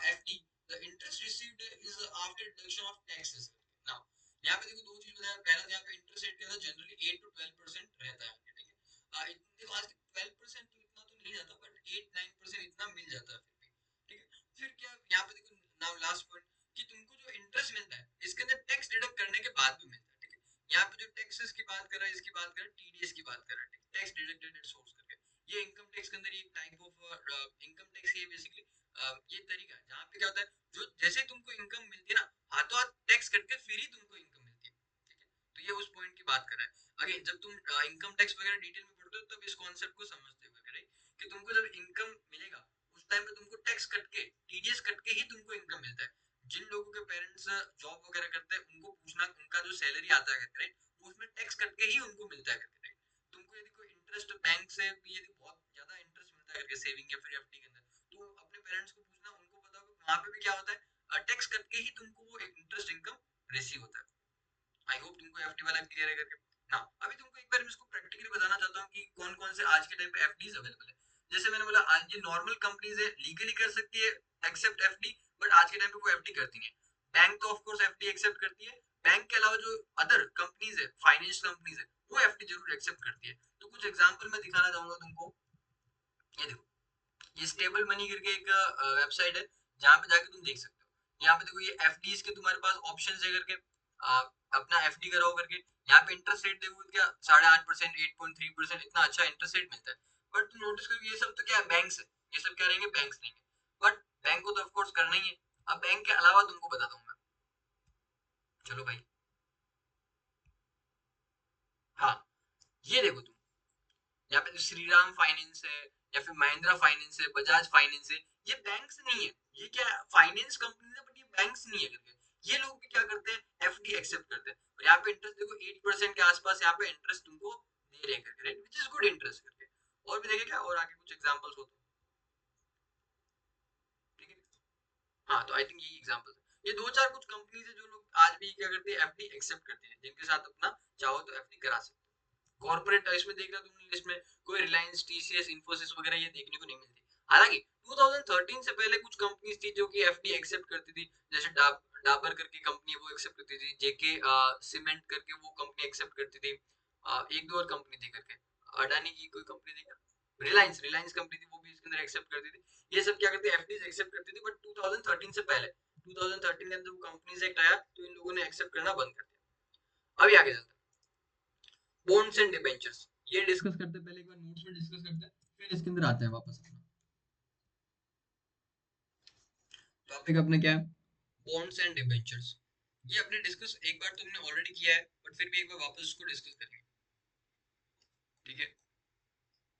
FD. The interest received is after deduction of taxes. Now, यहाँ पे देखो दो चीज बताया, पहला यहाँ पे इंटरेस्ट रेट क्या था, जनरली 8 to 12% रहता है, ठीक है। देखो आज 12% तो इतना तो नहीं जाता, बट 8-9% इतना मिल जाता है फिर भी, ठीक है। फिर क्या यहाँ पे देखो, नाउ लास्ट पॉइंट, कि तुमको जो इंटरेस्ट मिलता है इसके अंदर टैक्स डिडक्ट करने के बाद भी मिलता है, ठीक है। यहाँ पे जो टैक्सेस की बात कर रहा है, इसकी बात कर रहा है, टीडीएस की बात कर रहा है, टैक्स डिडक्टेड एट सोर्स करके, ये इनकम टैक्स के अंदर एक टाइप ऑफ इनकम टैक्स, ये बेसिकली ये तरीका है जहाँ पे क्या होता है, जो जैसे तुमको इनकम मिलती है ना, हाथों हाथ टैक्स करके फिर ही तुमको इनकम मिलती है, तो ये उस पॉइंट की बात कर रहा है। अगेन जब तुम इनकम टैक्स वगैरह डिटेल में पढ़ते हो तब इस कॉन्सेप्ट को समझते हो, राइट? कि तुमको जब इनकम मिलेगा उस टाइम पे तुमको टैक्स कट के, टीडीएस कट के ही तुमको इनकम मिलता है। जिन लोगों के पेरेंट्स जॉब वगैरह करते हैं उनको पूछना उनका जो सैलरी आता है, राइट, उसमें टैक्स कट के ही उनको मिलता है, राइट? तुमको यदि कोई इंटरेस्ट बैंक से भी यदि बहुत ज्यादा इंटरेस्ट मिलता है सेविंग या फिर एफडी के अंदर, तो अपने पेरेंट्स को पूछना, उनको पता होगा वहां पे भी क्या होता है, टैक्स कट के ही तुमको वो इंटरेस्ट इनकम रिसीव होता है। आई होप तुमको एफडी वाला क्लियर है करके ना। अभी तुमको एक बार मैं इसको प्रैक्टिकली बताना चाहता हूँ कि कौन कौन से आज के टाइम पे एफडीज अवेलेबल है। जैसे मैंने बोला, आज ये नॉर्मल कंपनीज है, लीगली कर सकती है एक्सेप्ट एफडी, बट आज के टाइम पे वो एफडी करती नहीं है। बैंक तो ऑफ कोर्स एफडी एक्सेप्ट करती है, बैंक के अलावा जो अदर कंपनीज है, फाइनेंस कंपनीज है, वो एफडी जरूर एक्सेप्ट करती है। तो कुछ एग्जांपल मैं दिखाना चाहूंगा तुमको। ये देखो, ये स्टेबल मनी करके एक वेबसाइट है जहाँ पे जाके तुम देख सकते हो। यहाँ पे देखो, ये एफडीज के तुम्हारे पास ऑप्शन है करके, अपना एफडी कराओ करके। यहाँ पे इंटरेस्ट रेट देखो क्या, 8.5%, 8.3%, इतना अच्छा इंटरेस्ट रेट मिलता है। बट तुम नोटिस करो, ये सब तो क्या है, बैंक्स, ये सब क्या रहेंगे, बैंक्स रहेंगे। बट बैंक को तो ऑफकोर्स करना ही है। अब बैंक के अलावा तुमको बताता हूँ मैं। चलो भाई, हाँ, ये देखो तुम, यहाँ पे जो श्रीराम फाइनेंस है या फिर महिंद्रा फाइनेंस है, बजाज फाइनेंस है, ये बैंक्स नहीं है। ये क्या है, फाइनेंस कंपनी है, बट ये बैंक्स नहीं है करके। ये लोग भी क्या करते हैं, एफडी एक्सेप्ट करते हैं। और यहाँ पे इंटरेस्ट देखो 8% के आसपास यहाँ पे इंटरेस्ट तुमको दे रहे हैं करके, right, which is good interest करके। और भी देखे क्या, और आगे कुछ एग्जांपल्स हो तो, ठीक है। हाँ, तो आई थिंक यही एग्जांपल है। ये दो चार कुछ कंपनीज है जो लोग आज भी क्या करते हैं, एफडी एक्सेप्ट करते हैं, जिनके साथ अपना चाहो तो एफडी करा सकते हो। कॉर्पोरेट इसमें देख रहा तुमने लिस्ट में, कोई रिलायंस, टीसीएस, इन्फोसिस वगैरह ये देखने को नहीं मिलती। हालांकि 2013 से पहले कुछ कंपनीज थी जो कि एफडी एक्सेप्ट करती थी। जैसे डाबर करके कंपनी, वो एक्सेप्ट करती थी। जेके सीमेंट करके वो कंपनी एक्सेप्ट करती थी। एक दो और कंपनी थी करके, अडानी की कोई कंपनी थी क्या, रिलायंस, रिलायंस कंपनी थी, वो भी इसके अंदर एक्सेप्ट करती थी। ये सब क्या करती है, एफडीज एक्सेप्ट करती थी। बट 2013 से पहले, 2013 के अंदर जब कंपनीज एक्ट आया तो इन लोगों ने एक्सेप्ट करना बंद कर दिया। अभी आगे चलते हैं, बॉन्ड्स एंड डिबेंचर्स। ये डिस्कस करते हैं, पहले एक बार नोट्स में डिस्कस करते हैं, फिर इसके अंदर आते हैं वापस। टॉपिक अपने क्या है, बॉन्ड्स एंड डिबेंचर्स। ये अपने डिस्कस एक बार तुमने ऑलरेडी किया है, बट फिर भी एक बार वापस इसको डिस्कस करेंगे, ठीक है।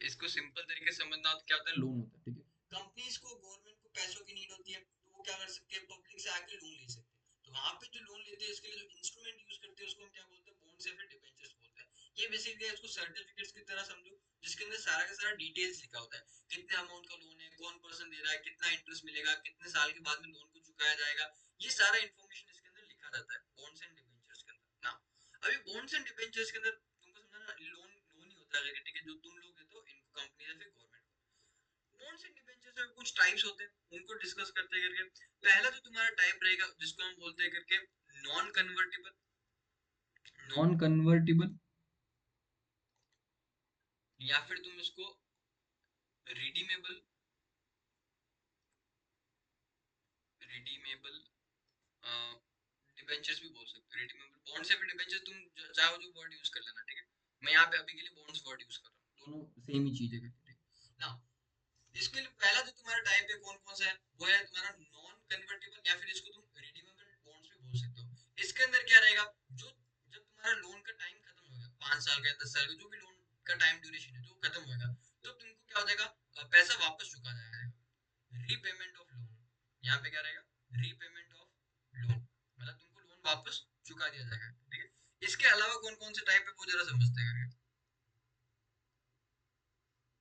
इसको सिंपल तरीके से समझना हो तो क्या होता है, लोन होता है, ठीक है। कंपनीज को, गवर्नमेंट को पैसों की नीड होती है, तो वो क्या कर सकते हैं, पब्लिक से आके लोन ले सकते हैं। तो वहां पे जो लोन लेते हैं, इसके लिए जो इंस्ट्रूमेंट यूज करते हैं उसको हम क्या बोलते हैं, बॉन्ड्स या फिर डिबेंचर्स बोलते हैं। ये बेसिकली इसको सर्टिफिकेट्स की तरह समझो, जिसके अंदर सारा का सारा डिटेल्स लिखा होता है। कितने अमाउंट का लोन है, कौन पर्सन दे रहा है, कितना इंटरेस्ट मिलेगा, कितने साल के बाद में लोन को चुकाया जाएगा, ये सारा इन्फॉर्मेशन इसके अंदर लिखा रहता है बॉन्ड्स एंड डिबेंचर्स के अंदर ना। अभी बॉन्ड्स एंड डिबेंचर्स के अंदर तुमको समझना, लोन लोन ही होता है, ठीक है, जो तुम लोग देते हो इन कंपनी या फिर गवर्नमेंट। बॉन्ड्स एंड डिबेंचर्स में कुछ टाइप्स होते हैं, उनको डिस्कस करते हैं करके। पहला जो तुम्हारा टाइप रहेगा, जिसको हम बोलते हैं करके नॉन कन्वर्टिबल, नॉन कन्वर्टिबल, या फिर तुम इसको रिडीमेबल, रिडीमेबल डिबेंचर्स भी बोल सकते हो। रिडीमेबल बॉन्ड्स या फिर डिबेंचर्स, तुम चाहो जो वर्ड यूज कर लेना, ठीक है। मैं यहाँ पे अभी के लिए बॉन्ड्स वर्ड यूज कर रहा हूँ, दोनों सेम ही चीज है, ठीक है ना। इसके लिए पहला जो तुम्हारा टाइप है कौन कौन सा है, वो है तुम्हारा नॉन कन्वर्टेबल, या फिर इसको तुम रिडीमेबल बॉन्ड्स भी बोल सकते हो। इसके अंदर क्या रहेगा, जो जब तुम्हारा लोन का टाइम खत्म होगा, 5 साल का, 10 साल का, जो भी लोन का टाइम ड्यूरेशन है जो खत्म होगा, तो तुमको क्या हो जाएगा, पैसा वापस चुका जाएगा, रीपेमेंट ऑफ लोन। यहाँ पे क्या रहेगा, रीपेमेंट ऑफ लोन, मतलब तुमको लोन वापस चुका दिया जाएगा, ठीक है। इसके अलावा कौन कौन से टाइप है वो जरा समझते हैं।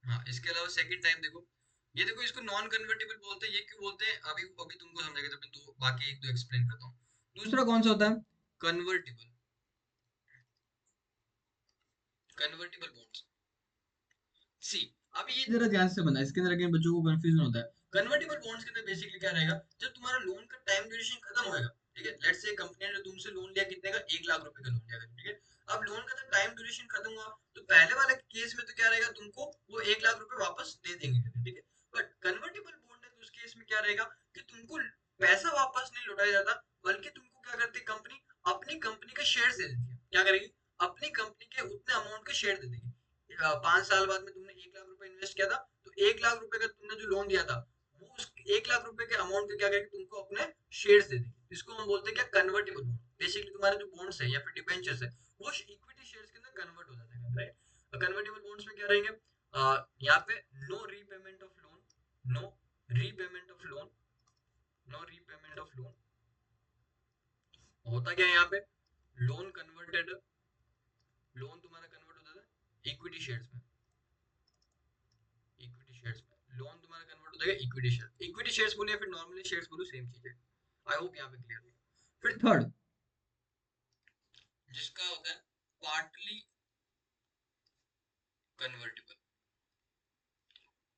हाँ, इसके अलावा सेकंड टाइप देखो, ये देखो, इसको नॉन कन्वर्टेबल बोलते हैं। ये क्यों बोलते हैं, अभी अभी तुमको समझेगा जब मैं दो बाकी एक दो एक्सप्लेन करता हूँ। दूसरा कौन सा होता है, कन्वर्टेबल, कन्वर्टेबल बॉन्ड्स। सी, अब ये जरा ध्यान से बना, इसके अंदर अगेन बच्चों को कंफ्यूजन होता है। कन्वर्टेबल बॉन्ड्स के अंदर बेसिकली क्या रहेगा, जब तुम्हारा लोन का टाइम ड्यूरेशन खत्म होएगा, ठीक है, लेट्स से कंपनी ने तुमसे लोन लिया, कितने का, 1 लाख रुपए का लोन लिया, ठीक है। अब लोन का जब टाइम ड्यूरेशन खत्म हुआ, तो पहले वाले केस में तो क्या रहेगा, तुमको वो 1 लाख रुपए वापस दे देंगे, ठीक है। बट कन्वर्टेबल बॉन्ड है तो उस केस में क्या रहेगा, कि तुमको पैसा वापस नहीं लौटाया जाता, बल्कि तुमको क्या करती है कंपनी, अपनी कंपनी के शेयर दे देती है। क्या करेगी, अपनी कंपनी के उतने अमाउंट के शेयर दे देगी। 5 साल बाद में तुमने 1 लाख रुपए इन्वेस्ट किया था, तो 1 लाख रुपए का तुमने जो लोन दिया था, वो उस 1 लाख रुपए के अमाउंट का क्या करेगी, तुमको अपने शेयर्स दे देगी। इसको हम बोलते हैं क्या, कन्वर्टेबल बॉन्ड। बेसिकली तुम्हारे जो बॉन्ड्स है या फिर डिबेंचर्स है, वो इक्विटी शेयर्स के अंदर कन्वर्ट हो जाता है, राइट। कन्वर्टेबल बॉन्ड्स में क्या रहेंगे, यहाँ पे no repayment of loan, no repayment of loan, no repayment of loan. होता क्या है यहाँ पे, लोन कन्वर्टेड, लोन तुम्हारा कन्वर्ट होता था इक्विटी शेयर्स में, इक्विटी शेयर्स में लोन तुम्हारा कन्वर्ट हो जाएगा इक्विटी शेयर, इक्विटी शेयर्स बोलो या फिर नॉर्मली शेयर्स बोलो, सेम चीज है। आई होप यहाँ पे क्लियर है। फिर थर्ड जिसका होता है पार्टली कन्वर्टेबल,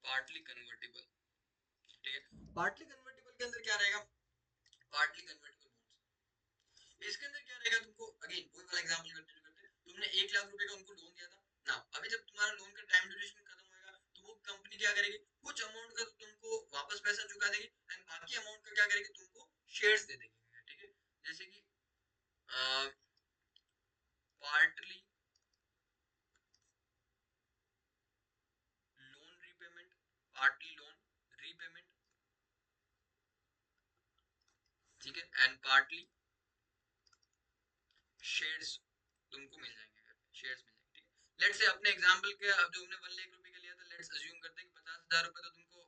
पार्टली कन्वर्टेबल, ठीक है। पार्टली कन्वर्टेबल के अंदर क्या रहेगा, पार्टली कन्वर्टेबल बॉन्ड्स, इसके अंदर क्या रहेगा, तुमको अगेन वही वाला एग्जांपल कंटिन्यू करते हैं, तुमने 1 लाख रुपए का उनको लोन दिया था ना, अभी जब तुम्हारा लोन का टाइम ड्यूरेशन खत्म होएगा तो वो कंपनी क्या करेगी, कुछ अमाउंट का तो तुमको वापस पैसा चुका देगी एंड बाकी अमाउंट का क्या करेगी, तुमको शेयर्स दे देगी, ठीक है। जैसे कि partly loan repayment, partly loan repayment, ठीक है, एंड पार्टली शेयर्स तुमको मिल जाएंगे, शेयर्स मिल जाएंगे, ठीक है। लेट्स से अपने एग्जांपल के, अब जो हमने 1 लाख रुपए का लिया था, लेट्स अज्यूम करते हैं कि 50,000 रुपए तो तुमको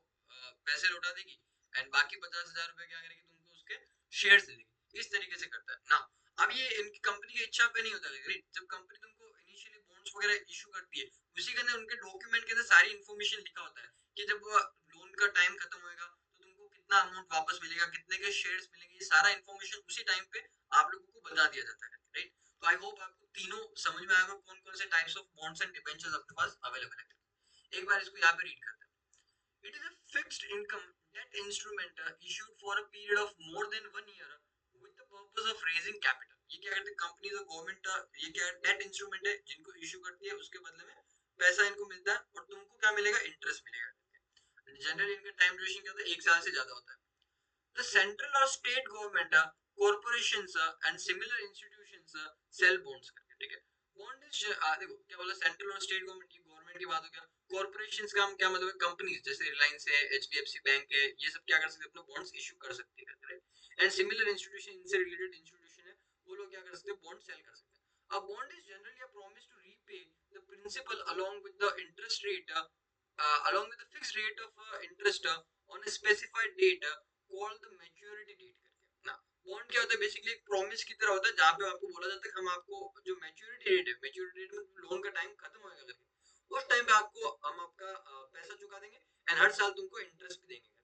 पैसे लौटा देगी एंड बाकी 50,000 रुपए क्या करेगी, तुमको उसके शेयर्स दे देगी, इस तरीके से करता है ना। अब ये इनकी कंपनी की इच्छा पे नहीं होता है, जब कंपनी तुमको इनिशियली बॉन्ड्स वगैरह इशू करती है, उसी के अंदर उनके डॉक्यूमेंट के अंदर सारी इंफॉर्मेशन लिखा होता है कि जब लोन का टाइम खत्म होएगा तो तुमको कितना अमाउंट वापस मिलेगा, कितने के शेयर्स मिलेंगे, ये सारा इंफॉर्मेशन उसी टाइम पे आप लोगों को बता दिया जाता है, राइट। तो आई होप आपको तीनों समझ में आएगा कौन कौन से types of bonds and debentures आपके पास अवेलेबल है। एक बार इसको यहाँ पे रीड करते हैं। It is a fixed income debt instrument issued for a period of more than 1 year with the purpose of raising capital. ये क्या करते हैं कंपनी और गवर्नमेंट, ये क्या डेट इंस्ट्रूमेंट है जिनको इशू करती है, उसके बदले में पैसा इनको मिलता है और तुमको क्या मिलेगा, इंटरेस्ट मिलेगा। जनरली इनका टाइम ड्यूरेशन क्या होता है, 1 साल से ज्यादा होता है। The central or state government, corporations and similar institutions sell bonds करके, ठीक है। बॉन्ड इज देखो क्या बोला, सेंट्रल और स्टेट गवर्नमेंट की, गवर्नमेंट की बात हो गया, कॉर्पोरेशंस का हम क्या मतलब है, कंपनीज जैसे रिलायंस है, एचडीएफसी बैंक है, ये सब क्या कर सकते हैं, अपने बॉन्ड्स इशू कर सकती है, एंड सिमिलर इंस्टीट्यूशन, इनसे रिलेटेड इंस्टीट्यूशन है, वो लोग क्या कर सकते हैं, बॉन्ड सेल कर सकते हैं। A bond is generally a promise to repay the principal along with the interest rate, along with the fixed rate of interest on a specified date called the maturity date करके ना। Bond क्या होता है, basically एक promise की तरह होता है जहाँ पे आपको बोला जाता है कि हम आपको जो मैच्योरिटी डेट है, मैच्योरिटी डेट में लोन का टाइम खत्म होएगा करके, उस टाइम पे आपको हम आपका पैसा चुका देंगे एंड हर साल तुमको इंटरेस्ट भी देंगे।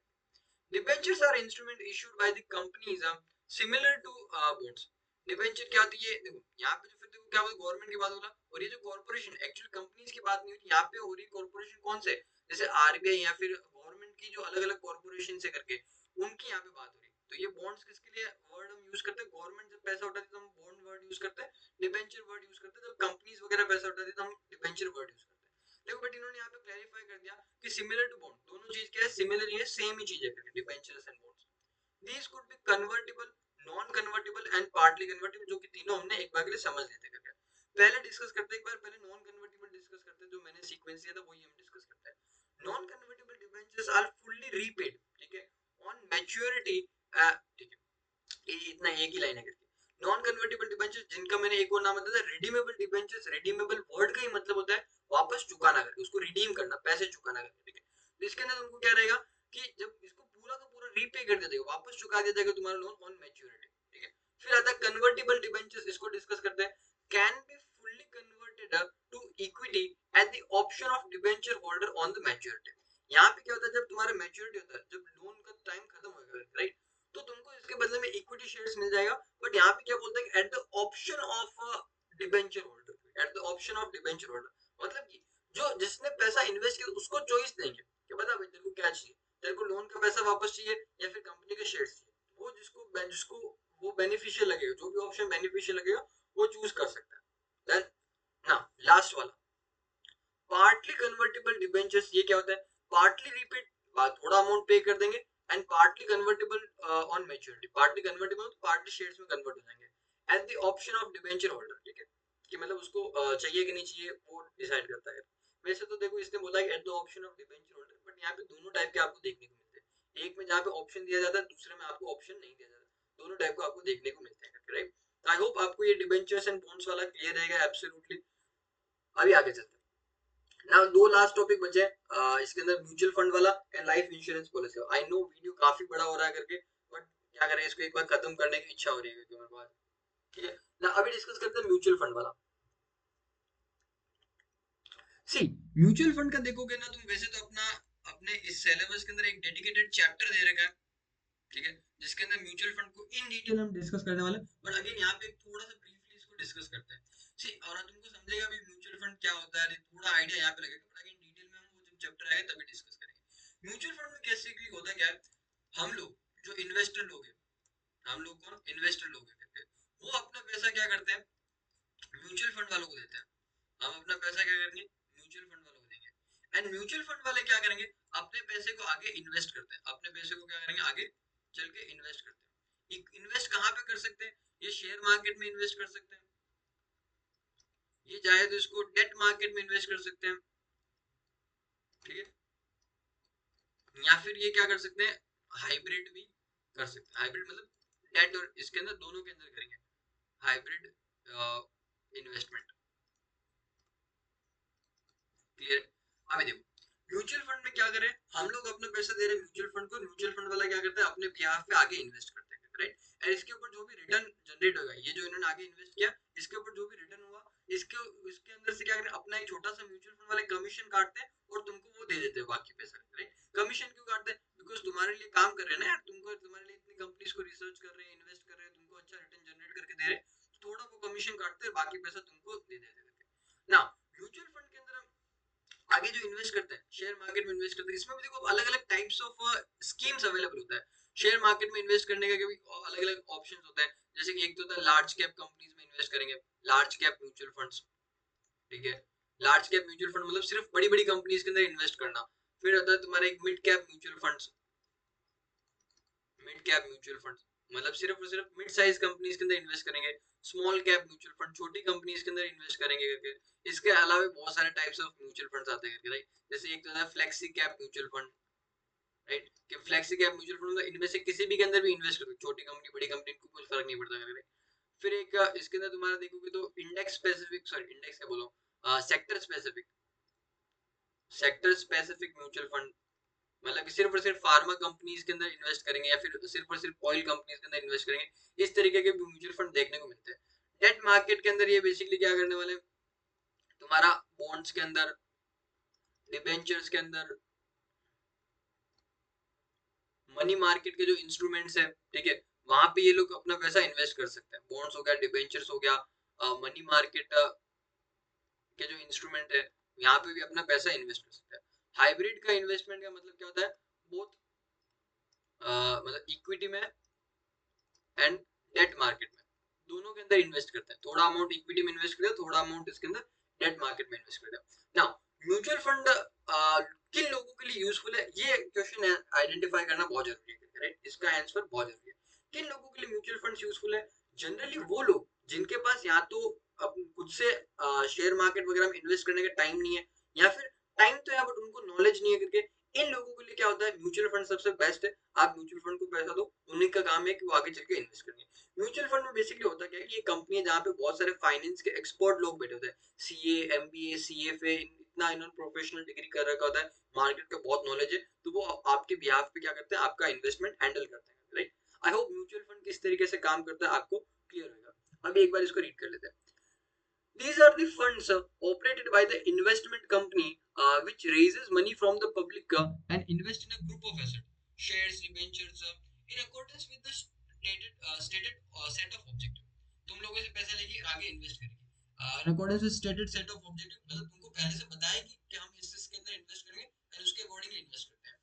Debentures are instrument issued by the companies similar to bonds. Debenture क्या होती है, देखो यहाँ पे जो फिर देखो क्या बोला, गवर्नमेंट की बात बोला, और ये जो कॉर्पोरेशन, एक्चुअली कंपनीज की बात नहीं होती यहाँ पे, हो रही कॉर्पोरेशन कौन से, जैसे आरबीआई या फिर गवर्नमेंट की जो अलग अलग कॉर्पोरेशन से करके उनकी यहाँ पे बात हो रही है। तो ये बॉन्ड्स किसके लिए वर्ड हम यूज करते हैं, गवर्नमेंट जब पैसा उठाती है तो हम बॉन्ड वर्ड यूज करते हैं, डिबेंचर वर्ड यूज करते हैं, जब कंपनीज वगैरह पैसा उठाती है तो हम डिबेंचर वर्ड यूज करते हैं। देखो बट इन्होंने यहाँ पे क्लैरिफाई कर दिया कि सिमिलर टू बॉन्ड, दोनों चीज क्या है, सिमिलर ही है, सेम ही चीज है, debentures and bonds. These could be convertible, non-convertible and partly convertible, जो कि तीनों हमने एक बार के लिए समझ लेते हैं। पहले डिस्कस करते हैं, एक बार पहले नॉन कन्वर्टिबल डिस्कस करते हैं, जो मैंने सीक्वेंस दिया था वही हम डिस्कस करते हैं। Non convertible debentures are fully repaid, ठीक है, ऑन मैच्योरिटी, ठीक है, ये इतना एक ही लाइन है करके। नॉन कन्वर्टिबल डिबेंचर्स जिनका मैंने एक और नाम बताया था रिडीमेबल डिबेंचर्स, रिडीमेबल वर्ड का ही मतलब होता है वापस चुकाना करके, उसको रिडीम करना, पैसे चुकाना करके, ठीक है। तो इसके अंदर तुमको क्या रहेगा कि जब इसको पूरा का पूरा रीपे कर दिया जाएगा, वापस चुका दिया जाएगा तुम्हारा लोन ऑन मैच्योरिटी, ठीक है। फिर आता है कन्वर्टिबल डिबेंचर्स, इसको डिस्कस करते हैं। Can be fully converted to equity at the option of debenture holder on the maturity. यहाँ पे क्या होता है, जब तुम्हारा मैच्योरिटी होता है, जब लोन का टाइम खत्म होगा, राइट, तो तुमको इसके बदले में इक्विटी शेयर्स मिल जाएगा। बट यहाँ पे क्या बोलते हैं, eight the option of debenture holder, eight the option of debenture holder, मतलब कि जो जिसने पैसा इन्वेस्ट किया उसको चॉइस देंगे कि बता भाई तेरे को क्या चाहिए, तेरे को लोन का पैसा वापस चाहिए या फिर कंपनी के शेयर्स चाहिए, वो जिसको जिसको वो बेनिफिशियल लगेगा, जो भी ऑप्शन बेनिफिशियल लगेगा वो चूज कर सकता है। देन ना लास्ट वाला पार्टली कन्वर्टेबल डिबेंचर्स, ये क्या होता है, पार्टली रीपेड, थोड़ा अमाउंट पे कर देंगे and partly convertible on maturity, partly convertible तो पार्टली शेयर्स में कन्वर्ट हो जाएंगे eight the option of debenture holder, ठीक है, कि मतलब उसको चाहिए कि नहीं चाहिए वो डिसाइड करता है। वैसे तो देखो इसने बोला है eight the option of debenture holder, but यहाँ पे दोनों टाइप के आपको देखने को मिलते हैं, एक में जहाँ पे ऑप्शन दिया जाता है, दूसरे में आपको ऑप्शन नहीं दिया जाता, दोनों टाइप को आपको देखने को मिलते हैं, राइट। आई होप आपको ये डिबेंचर्स एंड बॉन्ड्स वाला क्लियर रहेगा एब्सोल्युटली। अभी आगे चलते हैं। नाउ दो लास्ट टॉपिक बचे हैं, इसके अंदर म्यूचुअल फंड वाला and life insurance policy. I know video काफी बड़ा हो रहा है करके, बट क्या करें, इसको एक बार खत्म करने की इच्छा हो रही है क्योंकि मेरे पास, ठीक है ना। अभी डिस्कस करते हैं म्यूचुअल फंड वाला। सी, म्यूचुअल फंड का देखोगे ना तुम, वैसे तो अपना अपने इस सिलेबस के अंदर एक डेडिकेटेड चैप्टर दे रखा है, ठीक है, जिसके अंदर म्यूचुअल फंड को इन डिटेल हम डिस्कस करने वाले हैं। बट अगेन यहाँ पे थोड़ा सा ब्रीफली इसको डिस्कस करते हैं। सी, और तुमको समझेगा भी म्यूचुअल फंड क्या होता है, थोड़ा आइडिया यहाँ पे लगेगा, बट अगेन डिटेल में हम वो जब चैप्टर आएगा तभी डिस्कस करेंगे। म्यूचुअल फंड में बेसिकली होता क्या है, हम लोग जो इन्वेस्टर लोग हैं, हम लोग कौन इन्वेस्टर लोग हैं करके, वो अपना पैसा क्या करते हैं, म्यूचुअल फंड वालों को देते हैं। हम अपना पैसा क्या करेंगे, म्यूचुअल फंड वालों को देंगे। एंड म्यूचुअल फंड वाले क्या करेंगे, अपने पैसे को आगे इन्वेस्ट करते हैं, अपने पैसे को क्या करेंगे, आगे चल के इन्वेस्ट करते हैं। इन्वेस्ट कहाँ पे कर सकते हैं, ये शेयर मार्केट में इन्वेस्ट कर सकते हैं, ये चाहे तो इसको डेट मार्केट में इन्वेस्ट कर सकते हैं, ठीक है, या फिर ये क्या कर सकते हैं, हाइब्रिड भी कर सकते हैं। हाइब्रिड मतलब डेट और इसके अंदर दोनों के अंदर करेंगे हाइब्रिड इन्वेस्टमेंट। क्लियर है। अभी देखो म्यूचुअल फंड में क्या करें, हम लोग अपना पैसा दे रहे हैं म्यूचुअल फंड को, म्यूचुअल फंड वाला क्या करता है, अपने बिहाफ पे आगे इन्वेस्ट करते हैं, राइट। और इसके ऊपर जो भी रिटर्न जनरेट होगा, ये जो इन्होंने आगे इन्वेस्ट किया, इसके ऊपर जो भी रिटर्न हुआ, इसके इसके अंदर से क्या करें, अपना एक छोटा सा म्यूचुअल फंड वाले कमीशन काटते हैं और तुमको वो दे देते हैं बाकी पैसा, राइट। कमीशन क्यों काटते हैं, बिकॉज तुम्हारे लिए काम कर रहे हैं ना यार, तुमको तुम्हारे लिए इतनी कंपनीज को रिसर्च कर रहे हैं, इन्वेस्ट कर रहे हैं, तुमको अच्छा रिटर्न जनरेट करके दे रहे हैं, तो थोड़ा वो कमीशन काटते हैं, बाकी पैसा तुमको दे देते हैं ना। म्यूचुअल फंड के अंदर आगे जो इन्वेस्ट करते हैं, शेयर मार्केट में इन्वेस्ट करते हैं, इसमें भी देखो अलग अलग टाइप्स ऑफ स्कीम्स अवेलेबल होता है। शेयर मार्केट में इन्वेस्ट करने का भी अलग अलग ऑप्शंस होते हैं, जैसे कि एक तो होता है लार्ज कैप कंपनीज में इन्वेस्ट करेंगे, लार्ज कैप म्यूचुअल फंड्स, ठीक है। लार्ज कैप म्यूचुअल फंड मतलब सिर्फ बड़ी बड़ी कंपनीज के अंदर इन्वेस्ट करना। फिर होता है तुम्हारा एक mid cap mutual funds, mid cap mutual fund मतलब सिर्फ और सिर्फ मिड साइज कंपनीज के अंदर इन्वेस्ट करेंगे। स्मॉल कैप म्यूचुअल फंड छोटी कंपनीज के अंदर इन्वेस्ट करेंगे करके। इसके अलावा बहुत सारे टाइप्स ऑफ म्यूचुअल फंड्स आते हैं, राइट। जैसे एक तो है flexi cap mutual fund, right, कि फ्लेक्सी कैप म्यूचुअल फंड में इनमें से किसी भी के अंदर भी इन्वेस्ट करो, छोटी कंपनी बड़ी कंपनी को कोई फर्क नहीं पड़ता, राइट। फिर एक इसके अंदर तुम्हारा देखोगे तो इंडेक्स स्पेसिफिक, सॉरी इंडेक्स क्या बोलो, sector specific, sector specific mutual fund, मतलब कि सिर्फ और सिर्फ फार्मा कंपनीज के अंदर इन्वेस्ट करेंगे या फिर सिर्फ और सिर्फ ऑयल कंपनीज के अंदर इन्वेस्ट करेंगे। इस तरीके के म्यूचुअल फंड देखने को मिलते हैं। डेट मार्केट के अंदर ये बेसिकली क्या करने वाले, तुम्हारा बॉन्ड्स के अंदर, डिबेंचर्स के अंदर, मनी मार्केट के जो इंस्ट्रूमेंट्स है, ठीक है, वहां पे ये लोग अपना पैसा इन्वेस्ट कर सकते हैं। बॉन्ड्स हो गया, डिबेंचर्स हो गया, मनी मार्केट के जो इंस्ट्रूमेंट है, यहाँ पे भी अपना पैसा इन्वेस्ट कर सकते हैं। हाइब्रिड का इन्वेस्टमेंट का मतलब क्या होता है, बोथ मतलब इक्विटी में एंड डेट मार्केट में, दोनों के अंदर इन्वेस्ट करते हैं। थोड़ा अमाउंट इक्विटी में इन्वेस्ट करते हैं, थोड़ा अमाउंट इसके अंदर डेट मार्केट में इन्वेस्ट करते हैं। नाउ म्यूचुअल फंड किन लोगों के लिए यूजफुल है, ये क्वेश्चन आइडेंटिफाई करना बहुत जरूरी है, राइट। इसका आंसर बहुत जरूरी है। किन लोगों के लिए म्यूचुअल फंड यूजफुल है, जनरली वो लोग जिनके पास या तो अब खुद से शेयर मार्केट वगैरह में इन्वेस्ट करने का टाइम नहीं है, या फिर टाइम तो है बट उनको नॉलेज नहीं है करके। इन लोगों के लिए क्या होता है, म्यूचुअल फंड सबसे बेस्ट है। आप म्यूचुअल फंड को पैसा दो, उन्हीं का काम है कि वो आगे चल के इन्वेस्ट करेंगे। म्यूचुअल फंड में बेसिकली होता क्या है, ये कंपनी है जहाँ पे बहुत सारे फाइनेंस के एक्सपर्ट लोग बैठे होते हैं, सीए, एमबीए, सीएफए, इतना इन्होंने प्रोफेशनल डिग्री कर रखा होता है, मार्केट का बहुत नॉलेज है, तो वो आपके बिहाफ पे क्या करते हैं, आपका इन्वेस्टमेंट हैंडल करते हैं, right. I hope mutual fund किस तरीके से काम करता है आपको क्लियर होगा। अभी एक बार इसको रीड कर लेते हैं। These are the funds operated by the investment company which raises money from the public and invest in a group of assets, shares, debentures in accordance with the stated set of objective. तुम लोगों से पैसा लेके आगे invest करेंगे in accordance with stated set of objective, मतलब तुमको पहले से बताएगी कि हम इसके अंदर इन्वेस्ट करेंगे और उसके अकॉर्डिंगली इन्वेस्ट करते हैं।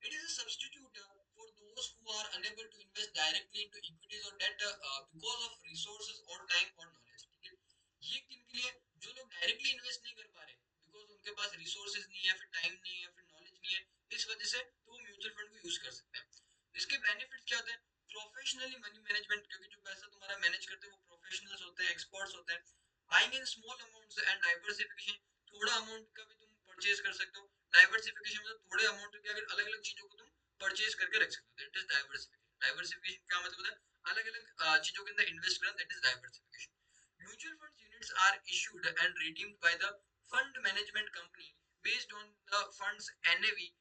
It is a substitute for those who are unable to invest directly into equities or debt because of resources or time or knowledge. ठीक है, ये किन के लिए, जो लोग डायरेक्टली इन्वेस्ट नहीं कर पा रहे बिकॉज उनके पास रिसोर्सेज नहीं है, फिर टाइम नहीं है, फिर नॉलेज नहीं है, इस वजह से तो वो म्यूचुअल फंड को यूज कर सकते हैं। इसके बेनिफिट्स क्या होते हैं, प्रोफेशनली मनी मैनेजमेंट, क्योंकि जो पैसा तुम्हारा मैनेज करते हैं वो प्रोफेशनल्स होते हैं, एक्सपर्ट्स होते हैं। Buying in small amounts and diversification, थोड़ा अमाउंट का भी तुम परचेज कर सकते हो। डाइवर्सिफिकेशन मतलब थोड़े अमाउंट के अगर अलग अलग चीजों को तुम परचेज करके रख सकते हो, दैट इज डाइवर्सिफिकेशन। डाइवर्सिफिकेशन क्या मतलब होता है, अलग अलग चीजों के अंदर इन्वेस्ट करना, that is diversification. Mutual fund units are issued and redeemed by the fund management company based on the fund's NAV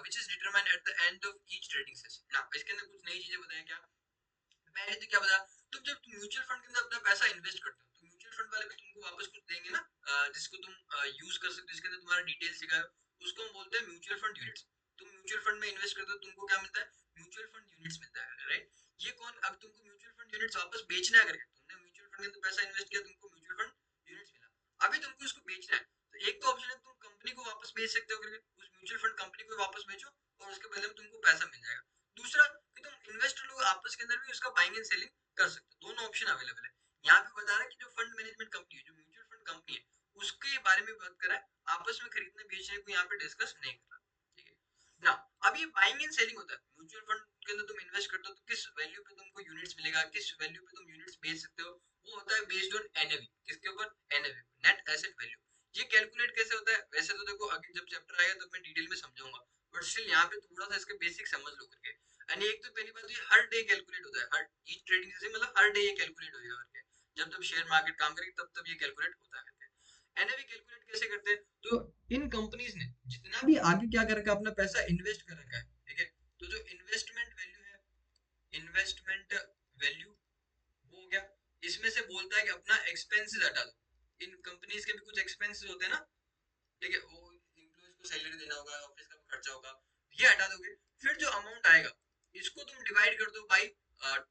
which is determined at the end of each trading session. ना इसके अंदर कुछ नई चीजें बताएं क्या? पहले तो क्या बता, तुम जब म्यूचुअल फंड के अंदर अपना पैसा इन्वेस्ट करते हो तो म्यूचुअल फंड वाले भी तुमको वापस कुछ देंगे ना, जिसको तुम यूज कर सकते हो, जिसके अंदर तुम्हारा डिटेल्स लिखा है, उसको हम बोलते हैं म्यूचुअल फंड यूनिट्स. तुम म्यूचुअल फंड में इन्वेस्ट करते हो, तुमको क्या मिलता है? म्यूचुअल फंड यूनिट्स मिलता है, राइट? ये कौन, अब तुमको म्यूचुअल फंड यूनिट्स वापस बेचना है, करके तुमने म्यूचुअल फंड के अंदर पैसा इन्वेस्ट किया, तुमको म्यूचुअल फंड यूनिट्स मिला, अभी तुमको इसको बेचना है. तो एक तो ऑप्शन है तुम कंपनी को वापस बेच सकते हो, करके उस म्यूचुअल फंड कंपनी को वापस बेचो और उसके बदले में तुमको पैसा मिल जाएगा. दूसरा कि तुम इन्वेस्टर लोग आपस के अंदर भी उसका बाइंग एंड सेलिंग कर सकते हो. दोनों ऑप्शन अवेलेबल है. यहाँ पे बता रहा है कि जो फंड मैनेजमेंट कंपनी है, जो म्यूचुअल फंड कंपनी है, उसके बारे में बात कर रहा है, आपस में खरीदने बेचने को यहाँ पे डिस्कस नहीं कर रहा. ठीक है ना? अब ये बाइंग एंड सेलिंग होता है. म्यूचुअल फंड के अंदर तुम इन्वेस्ट करते हो तो किस वैल्यू पे तुमको यूनिट्स मिलेगा, किस वैल्यू पे तुम यूनिट्स बेच सकते हो, वो होता है बेस्ड ऑन एनएवी. किसके ऊपर? NAV, net asset value. ये कैलकुलेट कैसे होता है? वैसे तो देखो आगे जब चैप्टर आएगा तब मैं डिटेल में समझाऊंगा, बट स्टिल यहाँ पे थोड़ा सा इसके बेसिक समझ लो करके. एंड एक तो पहली बात, ये हर डे कैलकुलेट होता है, हर ईच ट्रेडिंग से, मतलब हर डे ये कैलकुलेट होएगा करके. जब जब शेयर मार्केट काम करेगी तब तब ये कैलकुलेट होता है करके. एनएवी कैलकुलेट कैसे करते हैं? तो इन कंपनीज ने जितना भी आगे क्या कर रखा है, अपना पैसा इन्वेस्ट कर रखा है, ठीक है, तो जो इन्वेस्टमेंट वैल्यू है, इन्वेस्टमेंट वैल्यू वो हो गया. इसमें से बोलता है कि अपना एक्सपेंसेस हटा दो. इन कंपनीज के भी कुछ एक्सपेंसेस होते हैं ना, ठीक है, वो एम्प्लॉइज को सैलरी देना होगा, ऑफिस का खर्चा होगा, ये हटा दोगे. फिर जो अमाउंट आएगा इसको तुम डिवाइड कर दो by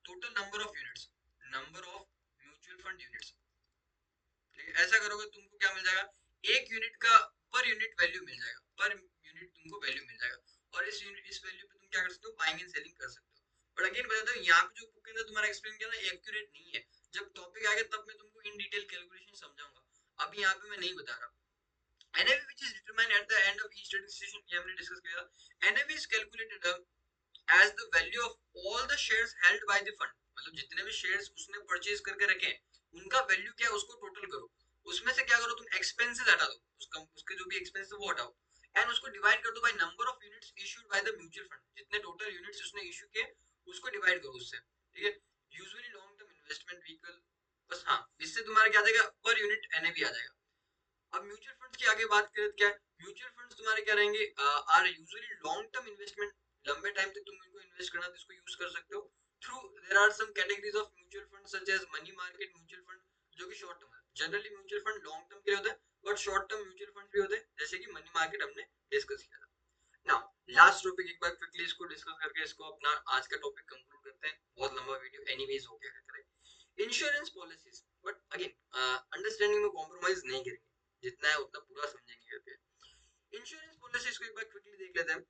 total number of units, number of mutual fund units. ठीक है, ऐसा करोगे तुमको क्या मिल जाएगा? एक यूनिट का पर यूनिट वैल्यू मिल जाएगा, पर यूनिट तुमको वैल्यू मिल जाएगा. और इस यूनिट, इस वैल्यू पे तुम क्या कर सकते हो? बाइंग एंड सेलिंग कर सकते हो. बट अगेन बताता हूँ, यहाँ पे जो बुक के अंदर तुम्हारा एक्सप्लेन किया ना, एक्यूरेट नहीं है. जब टॉपिक आएगा तब मैं तुमको इन डिटेल कैलकुलेशन समझाऊंगा, अभी यहाँ पे मैं नहीं बता रहा. NAV which is determined at the end of each trading session, ये हमने डिस्कस किया. NAV is calculated as the value of all the shares held by the fund. मतलब जितने भी शेयर्स उसने परचेज करके रखे हैं, उनका वैल्यू क्या है उसको टोटल करो. उसमें से क्या करो तुम? एक्सपेंसेस हटा दो, उसका उसके जो भी एक्सपेंस है वो हटाओ, एंड उसको डिवाइड कर दो by number of units issued by the mutual fund. जितने टोटल यूनिट्स उसने इशू किए उसको डिवाइड करो उससे. ठीक है, usually long term investment vehicle, बस हाँ, इससे तुम्हारा क्या आ जाएगा? पर यूनिट NAV आ जाएगा. अब म्यूचुअल फंड्स की आगे बात करें तो क्या है? म्यूचुअल फंड्स तुम्हारे क्या रहेंगे? Are usually long term investment. लंबे टाइम तक तुम इनको इन्वेस्ट करना तो इसको यूज कर सकते हो. Through there are some categories of mutual fund such as money market mutual fund, जो कि शॉर्ट टर्म है. Generally mutual fund long term के लिए होता है, but short term mutual fund भी होते हैं, जैसे कि मनी मार्केट हमने डिस्कस किया था. नाउ लास्ट टॉपिक एक बार क्विकली इसको डिस्कस करके इसको अपना आज का टॉपिक कंक्लूड करते हैं. बहुत लंबा वीडियो एनीवेज हो गया है. Insurance policies, but again understanding में कॉम्प्रोमाइज नहीं करेंगे, जितना है उतना पूरा समझेंगे करके. इंश्योरेंस पॉलिसीज को एक बार क्विकली देख लेते हैं.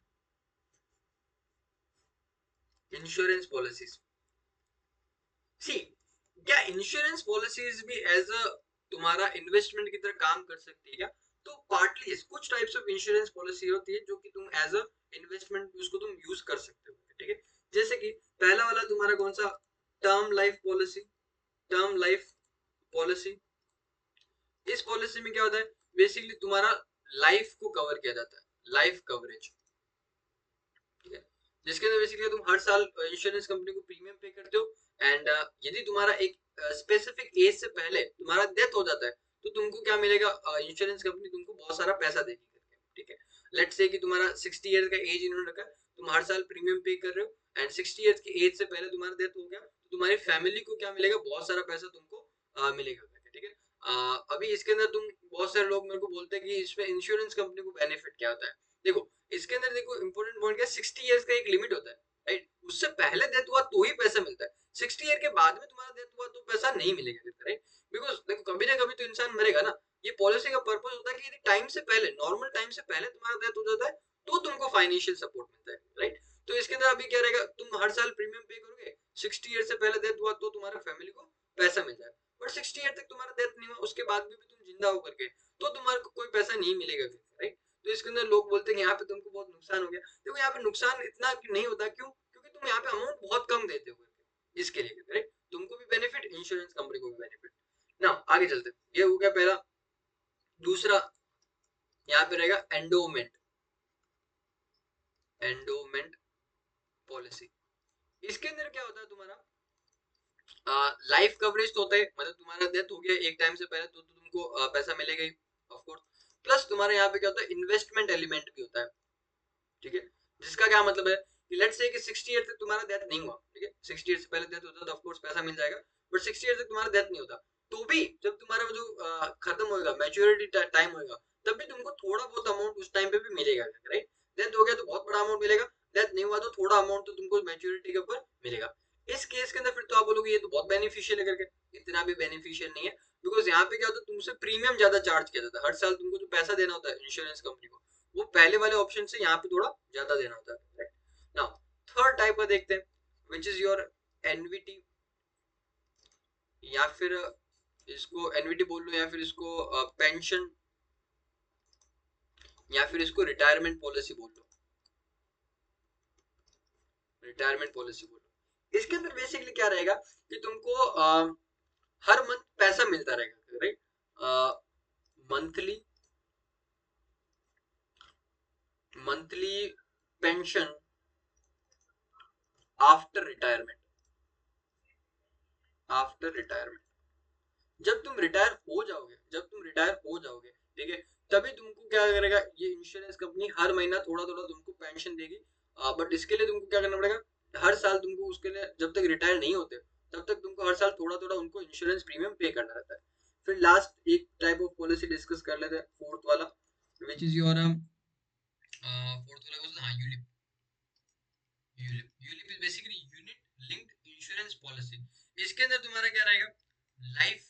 इंश्योरेंस पॉलिसीज, सी, क्या इंश्योरेंस पॉलिसीज भी एज अ तुम्हारा इन्वेस्टमेंट की तरह काम कर सकती है क्या? तो पार्टली कुछ टाइप्स ऑफ इंश्योरेंस पॉलिसी होती है जो कि तुम एज अ इन्वेस्टमेंट उसको तुम यूज कर सकते हो. ठीक है, जैसे कि पहला वाला तुम्हारा कौन सा? Term life policy. Term life policy, इस पॉलिसी में क्या होता है? बेसिकली तुम्हारा लाइफ को कवर किया जाता है, लाइफ कवरेज. ठीक है, जिसके अंदर बेसिकली तुम हर साल इंश्योरेंस कंपनी को प्रीमियम पे करते हो. एंड यदि तुम्हारा एक स्पेसिफिक एज से पहले तुम्हारा डेथ हो जाता है तो तुमको क्या मिलेगा? इंश्योरेंस कंपनी तुमको बहुत सारा पैसा देगी करके. ठीक है, लेट्स से कि तुम्हारा 60 इयर्स का एज इन्होंने रखा है, तुम हर साल प्रीमियम पे कर रहे हो, एंड 60 इयर्स की एज से पहले तुम्हारा डेथ हो गया तो तुम्हारी फैमिली को क्या मिलेगा? बहुत सारा पैसा तुमको मिलेगा. ठीक है, अभी इसके अंदर तुम, बहुत सारे लोग मेरे को बोलते हैं कि इसमें इंश्योरेंस कंपनी को बेनिफिट क्या होता है. देखो इसके अंदर देखो इंपॉर्टेंट पॉइंट क्या है? 60 इयर्स का एक लिमिट होता है, राइट? उससे पहले डेथ हुआ तो ही पैसा मिलता है. 60 ईयर के बाद में तुम्हारा डेथ हुआ तो पैसा नहीं मिलेगा, राइट? बिकॉज देखो कभी ना कभी तो इंसान मरेगा ना. ये पॉलिसी का पर्पस होता है कि टाइम से पहले, नॉर्मल टाइम से पहले तुम्हारा डेथ हो जाता है तो तुमको फाइनेंशियल सपोर्ट मिलता है, राइट? तो इसके अंदर अभी क्या रहेगा? तुम हर साल प्रीमियम पे करोगे, 60 ईयर से पहले डेथ हुआ तो तुम्हारा फैमिली को पैसा मिल जाएगा. बट 60 ईयर तक तुम्हारा डेथ नहीं हुआ, उसके बाद भी तुम जिंदा होकर के, तो तुम्हारे को कोई पैसा नहीं मिलेगा, राइट? तो इसके अंदर लोग बोलते हैं यहाँ पे तुमको बहुत नुकसान हो गया. देखो यहाँ पे नुकसान इतना नहीं होता, क्यों? क्योंकि तुम यहाँ पे अमाउंट बहुत कम देते हो इसके लिए, राइट? तुमको भी बेनिफिट, इंश्योरेंस कंपनी को भी बेनिफिट. ना आगे चलते, ये हो गया पहला. दूसरा यहाँ पे रहेगा एंडोमेंट. एंडोमेंट पॉलिसी, इसके अंदर क्या होता है तुम्हारा? लाइफ कवरेज तो होता है, मतलब तुम्हारा डेथ हो गया एक टाइम से पहले तो तुमको पैसा मिलेगा ही ऑफ कोर्स। प्लस तुम्हारे यहाँ पे क्या होता है, इन्वेस्टमेंट एलिमेंट भी होता है, ठीक है। जिसका क्या मतलब है कि लेट्स से कि 60 ईयर तक तुम्हारा डेथ नहीं हुआ, ठीक है, 60 ईयर से पहले डेथ होता तो ऑफ कोर्स पैसा मिल जाएगा, बट 60 ईयर तक तुम्हारा डेथ नहीं होता, तो भी जब तुम्हारा जो खत्म होएगा, मैच्योरिटी टाइम होएगा, तब भी तुमको थोड़ा बहुत अमाउंट उस टाइम पे भी मिलेगा, राइट। डेथ हो गया तो बहुत बड़ा अमाउंट मिलेगा, डेथ नहीं हुआ तो थोड़ा अमाउंट तो तुमको मैच्योरिटी के ऊपर मिलेगा। इस केस के अंदर फिर तो आप बोलोगे ये तो बहुत बेनिफिशियल है करके, इतना भी बेनिफिशियल नहीं है, बिकॉज यहाँ पे क्या होता है, तुमसे प्रीमियम ज्यादा चार्ज किया जाता है, हर साल तुमको जो पैसा देना होता है इंश्योरेंस कंपनी को, वो पहले वाले ऑप्शन से यहाँ पे थोड़ा ज्यादा देना होता है। नाउ थर्ड टाइप का देखते हैं, विच इज योर एनवीटी, या फिर इसको एनवीटी बोल लो, या फिर इसको पेंशन, या फिर इसको रिटायरमेंट पॉलिसी बोल लो, रिटायरमेंट पॉलिसी बोल लो। इसके अंदर बेसिकली क्या रहेगा कि तुमको हर मंथ पैसा मिलता रहेगा, right. Monthly monthly pension after retirement, after retirement, जब तुम रिटायर हो जाओगे, जब तुम रिटायर हो जाओगे, ठीक है, तभी तुमको क्या करेगा ये इंश्योरेंस कंपनी, हर महीना थोड़ा थोड़ा तुमको पेंशन देगी। बट इसके लिए तुमको क्या करना पड़ेगा, हर साल तुमको उसके लिए जब तक रिटायर नहीं होते तब तक तुमको हर साल थोड़ा थोड़ा उनको इंश्योरेंस प्रीमियम पे करना रहता है। फिर लास्ट एक टाइप ऑफ पॉलिसी डिस्कस कर लेते हैं, फोर्थ वाला, विच इज योर फोर्थ वाला was, हाँ, ULIP. ULIP is basically unit linked insurance policy. इसके अंदर तुम्हारा क्या रहेगा, लाइफ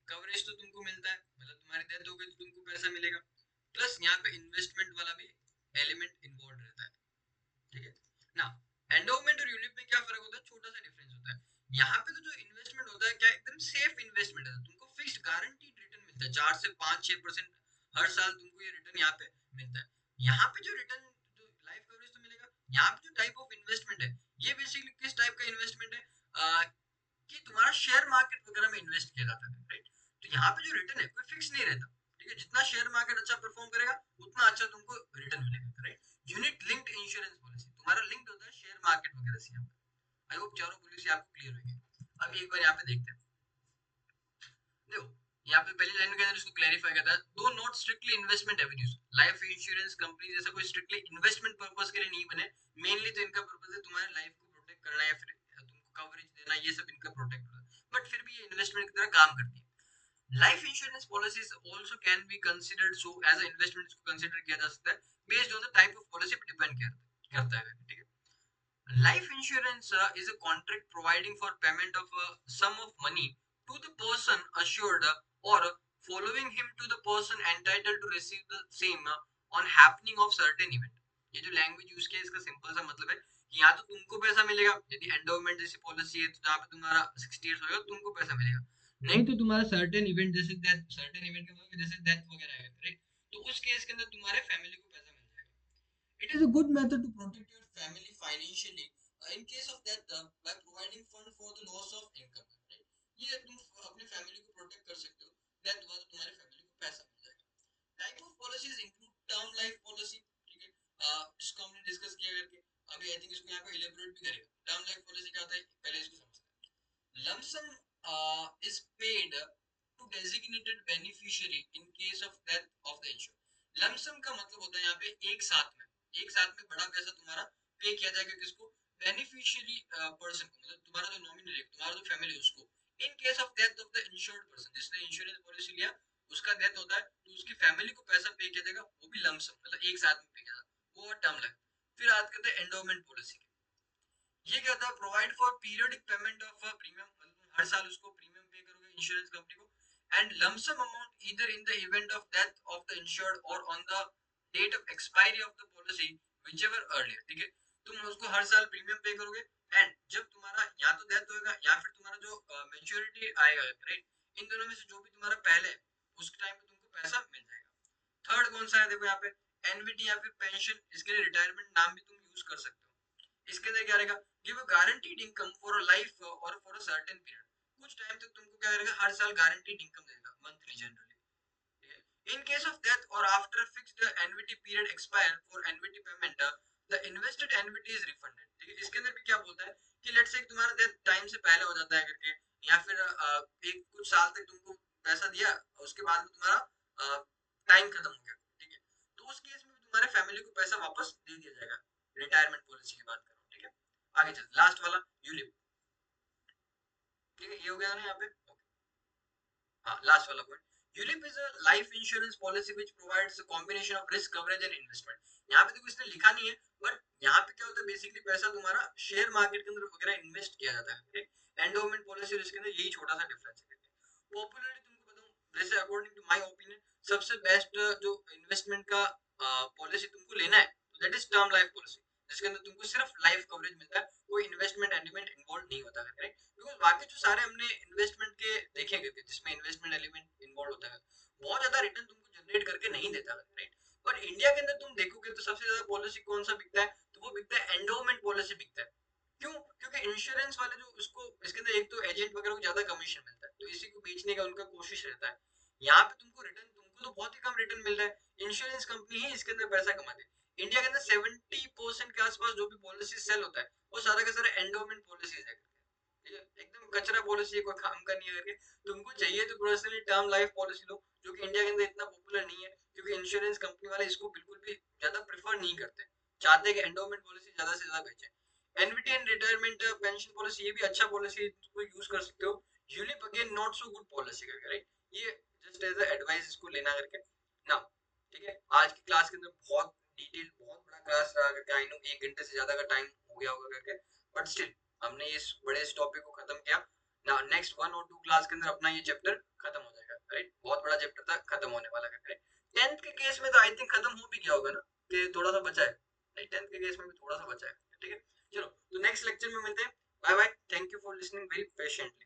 कवरेज तो तुमको मिलता है, मतलब तुम्हारी डेथ हो गई तो तुमको पैसा मिलेगा, प्लस यहाँ पे इन्वेस्टमेंट वाला भी एलिमेंट इन्वॉल्व रहता है, ठीक है ना। एंडोमेंट और यूलिप में क्या फर्क होता है, छोटा सा डिफरेंस होता है। यहाँ पे तो जो इन्वेस्टमेंट होता है क्या एकदम सेफ इन्वेस्टमेंट है, तुमको फिक्स्ड गारंटीड रिटर्न मिलता है, 4 से 5 6% हर साल तुमको ये रिटर्न यहाँ पे मिलता है। यहाँ पे जो रिटर्न, जो लाइफ कवरेज तो मिलेगा, यहाँ पे जो टाइप ऑफ इन्वेस्टमेंट है, ये बेसिकली किस टाइप का इन्वेस्टमेंट है, कि तुम्हारा शेयर मार्केट वगैरह में इन्वेस्ट किया जाता है, राइट। तो यहाँ पे जो रिटर्न है कोई फिक्स नहीं रहता, ठीक है, जितना शेयर मार्केट अच्छा परफॉर्म करेगा उतना अच्छा तुमको रिटर्न मिलेगा, right. Unit linked insurance policy तुम्हारा लिंक्ड होता है शेयर मार्केट वगैरह से। यहाँ पे आई होप चारों पॉलिसी आपको क्लियर होगी। अब एक बार यहाँ पे देखते हैं, देखो यहाँ पे पहली लाइन के अंदर इसको क्लैरिफाई करता है, दो not strictly investment avenues, life insurance company जैसा कोई स्ट्रिक्टली इन्वेस्टमेंट पर्पस के लिए नहीं बने, मेनली तो इनका पर्पस है तुम्हारे लाइफ को प्रोटेक्ट करना या फिर तुमको कवरेज देना, ये सब इनका प्रोटेक्ट होता है, बट फिर भी ये इन्वेस्टमेंट की तरह काम करती है। Life insurance policies also can be considered so as a investment, इसको कंसीडर किया जा सकता है based on the type of policy पे डिपेंड करता है, ठीक है। Life insurance is a contract providing for payment of a sum of money to the person assured or following him to the person entitled to receive the same on happening of certain event। ये जो language use किया है इसका simple सा मतलब है कि यहाँ तो तुमको पैसा मिलेगा, यदि एंडोमेंट जैसी पॉलिसी है तो जहाँ पे तुम्हारा 60 इयर्स होगा तुमको पैसा मिलेगा, नहीं तो तुम्हारा सर्टेन इवेंट जैसे डेथ, सर्टेन इवेंट का मतलब जैसे डेथ वगैरह है, राइट, तो उस केस के अंदर तुम्हारे फैमिली को पैसा मिल जाएगा। It is a good method to protect your family financially in case of death by providing fund for the loss of income, right? ये तुम अपने फैमिली को प्रोटेक्ट कर सकते हो, डेथ हुआ तो तुम्हारे फैमिली को पैसा मिल जाएगा। Type of policies include term life policy, ठीक है, जिसको हमने डिस्कस किया करके, अभी आई थिंक इसको यहाँ पे इलेबोरेट भी करेगा। टर्म लाइफ पॉलिसी क्या होता है पहले इसको समझते हैं। lump sum is paid to designated beneficiary in case of death of the insured। lump sum का मतलब होता है यहाँ पे एक साथ में बड़ा पैसा तुम्हारा पे किया जाएगा, किसको, बेनिफिशियरी पर्सन को, मतलब तुम्हारा जो नॉमिनल है, तुम्हारा जो फैमिली है उसको, इन case of death of the insured person, जिसने इंश्योरेंस पॉलिसी लिया उसका डेथ होता है तो उसकी फैमिली को पैसा पे किया जाएगा, वो भी लमसम मतलब एक साथ में पे किया जाएगा, वो टर्म लाइफ। फिर बात करते हैं एंडोमेंट पॉलिसी की। ये क्या होता है, provide for periodic payment of premium, मतलब हर साल उसको प्रीमियम पे करोगे इंश्योरेंस कंपनी को, and lump sum amount either in the event of death of the insured और on the date of expiry of the policy whichever earlier, ठीक है। तुम उसको हर साल प्रीमियम पे करोगे, एंड जब तुम्हारा या तो डेथ होएगा या फिर तुम्हारा जो मैच्योरिटी आएगा, राइट, इन दोनों में से जो भी तुम्हारा पहले है उस टाइम पे तुमको पैसा मिल जाएगा। थर्ड कौन सा है, देखो यहाँ पे एनवीटी या फिर पेंशन, इसके लिए रिटायरमेंट नाम भी तुम यूज कर सकते हो। इसके अंदर क्या रहेगा, give a guaranteed income for a life और फॉर अ सर्टेन पीरियड, कुछ टाइम तक तुमको क्या करेगा, हर साल गारंटीड इनकम देगा monthly generally. In case of death और after fixed annuity period expire for annuity payment, the invested annuity is refunded, ठीक है। इसके अंदर भी क्या बोलता है कि लेट्स से तुम्हारा डेथ टाइम से पहले हो जाता है करके, या फिर एक कुछ साल तक तुमको पैसा दिया, उसके बाद में तुम्हारा टाइम खत्म हो गया, ठीक है, तो उस केस में तुम्हारे फैमिली को पैसा वापस दे दिया जाएगा। रिटायरमेंट पॉलिसी की बात करो, ठीक है। आगे चल, लास्ट वाला यूलिप, ठीक है, ये हो गया ना यहाँ पे। हाँ, लास्ट वाला point, ULIP is a life insurance policy which provides a combination of risk coverage and investment. यहाँ पे तो कुछ लिखा नहीं है, बट यहाँ पे क्या होता है, बेसिकली पैसा तुम्हारा शेयर मार्केट के अंदर वगैरह इन्वेस्ट किया जाता है। एंडोमेंट पॉलिसी और इसके अंदर यही छोटा सा डिफरेंस है। पॉपुलरली तुमको बताऊं, वैसे अकॉर्डिंग टू माय ओपिनियन सबसे बेस्ट जो इन्वेस्टमेंट का पॉलिसी तुमको लेना है, that is term life policy, जिसके अंदर तुमको सिर्फ लाइफ कवरेज मिलता है, कोई इन्वेस्टमेंट एलिमेंट इन्वॉल्व नहीं होता है, राइट। बिकॉज बाकी जो सारे हमने इन्वेस्टमेंट के देखे गए जिसमें इन्वेस्टमेंट एलिमेंट इन्वॉल्व होता है, बहुत ज्यादा रिटर्न तुमको जनरेट करके नहीं देता है, राइट। पर इंडिया के अंदर तुम देखोगे तो सबसे ज्यादा पॉलिसी कौन सा बिकता है, तो वो बिकता है एंडोमेंट पॉलिसी बिकता है। क्यों? क्योंकि इंश्योरेंस वाले जो उसको इसके अंदर एक तो एजेंट वगैरह को ज्यादा कमीशन मिलता है, तो इसी को बेचने का उनका कोशिश रहता है। यहाँ पे तुमको रिटर्न, तुमको तो बहुत ही कम रिटर्न मिल रहा है, इंश्योरेंस कंपनी ही इसके अंदर पैसा कमाते हैं। इंडिया के अंदर 70% के आसपास जो भी पॉलिसी सेल होता है वो सारा का सारा एंडोमेंट पॉलिसीज है, ठीक है, एकदम कचरा पॉलिसी है, कोई काम का नहीं है करके। तुमको चाहिए तो पर्सनली टर्म लाइफ पॉलिसी लो, जो कि इंडिया के अंदर इतना पॉपुलर नहीं है, क्योंकि इंश्योरेंस कंपनी वाले इसको बिल्कुल भी ज्यादा प्रेफर नहीं करते, चाहते हैं कि एंडोमेंट पॉलिसी ज्यादा से ज्यादा बेचे। NVT and retirement pension policy, ये भी अच्छा पॉलिसी तुम यूज कर सकते हो। ULIP again not so good policy करके, राइट, ये जस्ट एज एडवाइस इसको लेना करके ना, ठीक है। आज की क्लास के अंदर बहुत डिटेल, बहुत बड़ा क्लास रहा करके, आई नो 1 घंटे से ज्यादा का टाइम हो गया होगा करके, बट स्टिल हमने इस बड़े इस टॉपिक को खत्म किया ना। नेक्स्ट 1 और 2 क्लास के अंदर अपना ये चैप्टर खत्म हो जाएगा, राइट, बहुत बड़ा चैप्टर था, खत्म होने वाला है। 10th के केस में तो आई थिंक खत्म हो भी गया होगा ना, कि थोड़ा सा बचा है, नहीं 10th के केस में भी थोड़ा सा बचा है, ठीक है। चलो, तो नेक्स्ट लेक्चर में मिलते हैं, bye bye, thank you for listening very patiently.